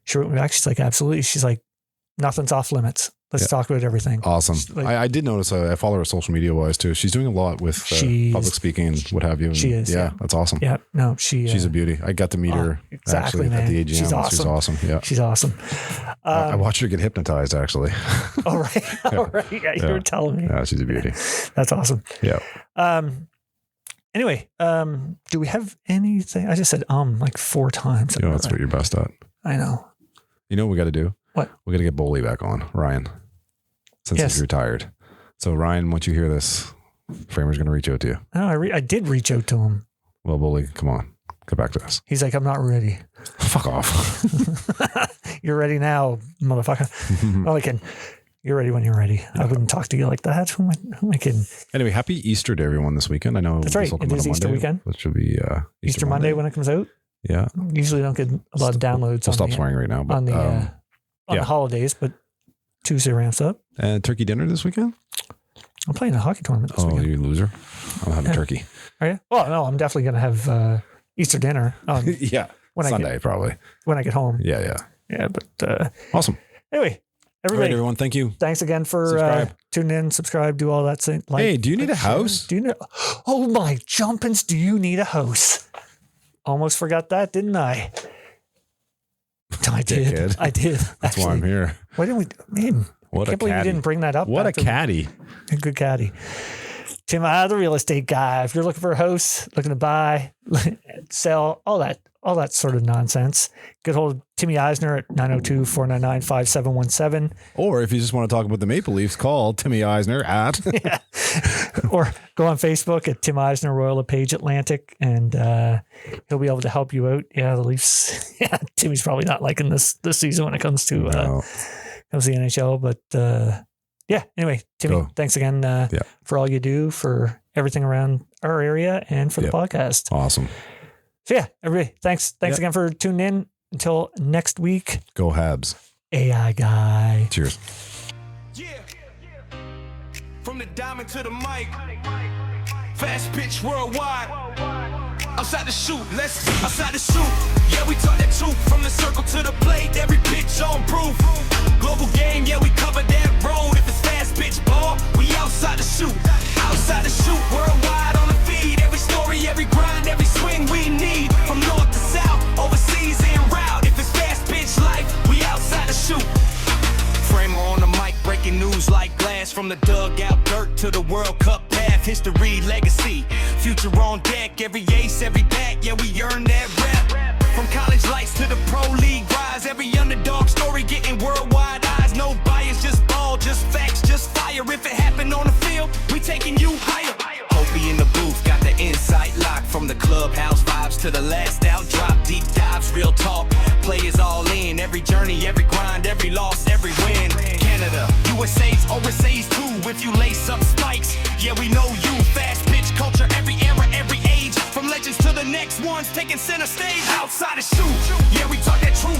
she wrote me back. She's like, absolutely. She's like, nothing's off limits. Let's talk about everything. Awesome. Like, I did notice, I follow her social media wise too. She's doing a lot with public speaking and what have you. And she is. Yeah, that's awesome. Yeah. No, she's a beauty. I got to meet her exactly, actually man. at the AGM. She's awesome. She's awesome. Yeah. She's awesome. I watched her get hypnotized actually. All right. All right. Yeah, you were telling me. Yeah, she's a beauty. That's awesome. Yeah. Anyway, do we have anything? I just said like 4 times. You know, that's what you're best at. I know. You know what we got to do? What? We got to get Bowley back on, Ryan, since he's retired. So Ryan, once you hear this, Framer's going to reach out to you. No, I did reach out to him. Well, Bowley, come on. Get back to us. He's like, I'm not ready. Fuck off. You're ready now, motherfucker. Well, I can. You're ready when you're ready. Yeah. I wouldn't talk to you like that. Who am I kidding? Anyway, happy Easter to everyone this weekend. I know that's right. It is Easter weekend. Which should be Easter Monday when it comes out. Yeah. Usually don't get a lot of downloads. I'll stop swearing right now. But, on the holidays, but Tuesday ramps up. And turkey dinner this weekend? I'm playing a hockey tournament this weekend. Oh, you loser. I'm having turkey. Are you? Well, no, I'm definitely going to have Easter dinner. Yeah. Sunday, probably. When I get home. Yeah. Yeah, but... awesome. Anyway, everybody. All right, everyone. Thank you. Thanks again for tuning in, subscribe, do all that. Hey, do you need a house? Oh my jumpins, do you need a house? Almost forgot that, didn't I? I did. I did. That's why I'm here. Why didn't we? Man, I can't believe you didn't bring that up. What a caddy. A good caddy. Tim, the real estate guy. If you're looking for a house, looking to buy, sell, all that sort of nonsense, get hold of Timmy Eisner at 902-499-5717. Or if you just want to talk about the Maple Leafs, call Timmy Eisner at... yeah. Or go on Facebook at Tim Eisner, Royal LePage Atlantic, and he'll be able to help you out. Yeah, the Leafs. Yeah, Timmy's probably not liking this season when it comes to the NHL, but... yeah. Anyway, Timmy, thanks again for all you do, for everything around our area, and for the podcast. Awesome. So yeah, everybody, thanks again for tuning in. Until next week. Go Habs. AI guy. Cheers. Yeah. From the diamond to the mic. Fastpitch worldwide. Outside the chute, let's outside the chute. Yeah, we talk that truth from the circle to the plate. Every pitch on proof. Global game, yeah, we cover that road. If it's fast pitch ball, we outside the chute. Outside the chute, worldwide on the feed. Every story, every grind, every swing we need. From north to south, overseas and route. If it's fast pitch life, we outside the chute. Framer on the mic, breaking news like glass. From the dugout dirt to the World Cup path. History, legacy, future on deck. Every ace, every bat, yeah, we earn that rep. From college lights to the pro league rise. Every underdog story getting worldwide eyes. No bias, just ball, just facts, just fire. If it happened on the field, we taking you higher. Opie in the booth, got the insight locked. From the clubhouse vibes to the last out drop. Deep dives, real talk, players all in. Every journey, every grind, every loss, every win. Canada, USA's, overseas too. If you lace up spikes, yeah, we know you. Fast pitch culture, every era, every age. From legends to the next ones, taking center stage. Outside the chute, yeah, we talk that truth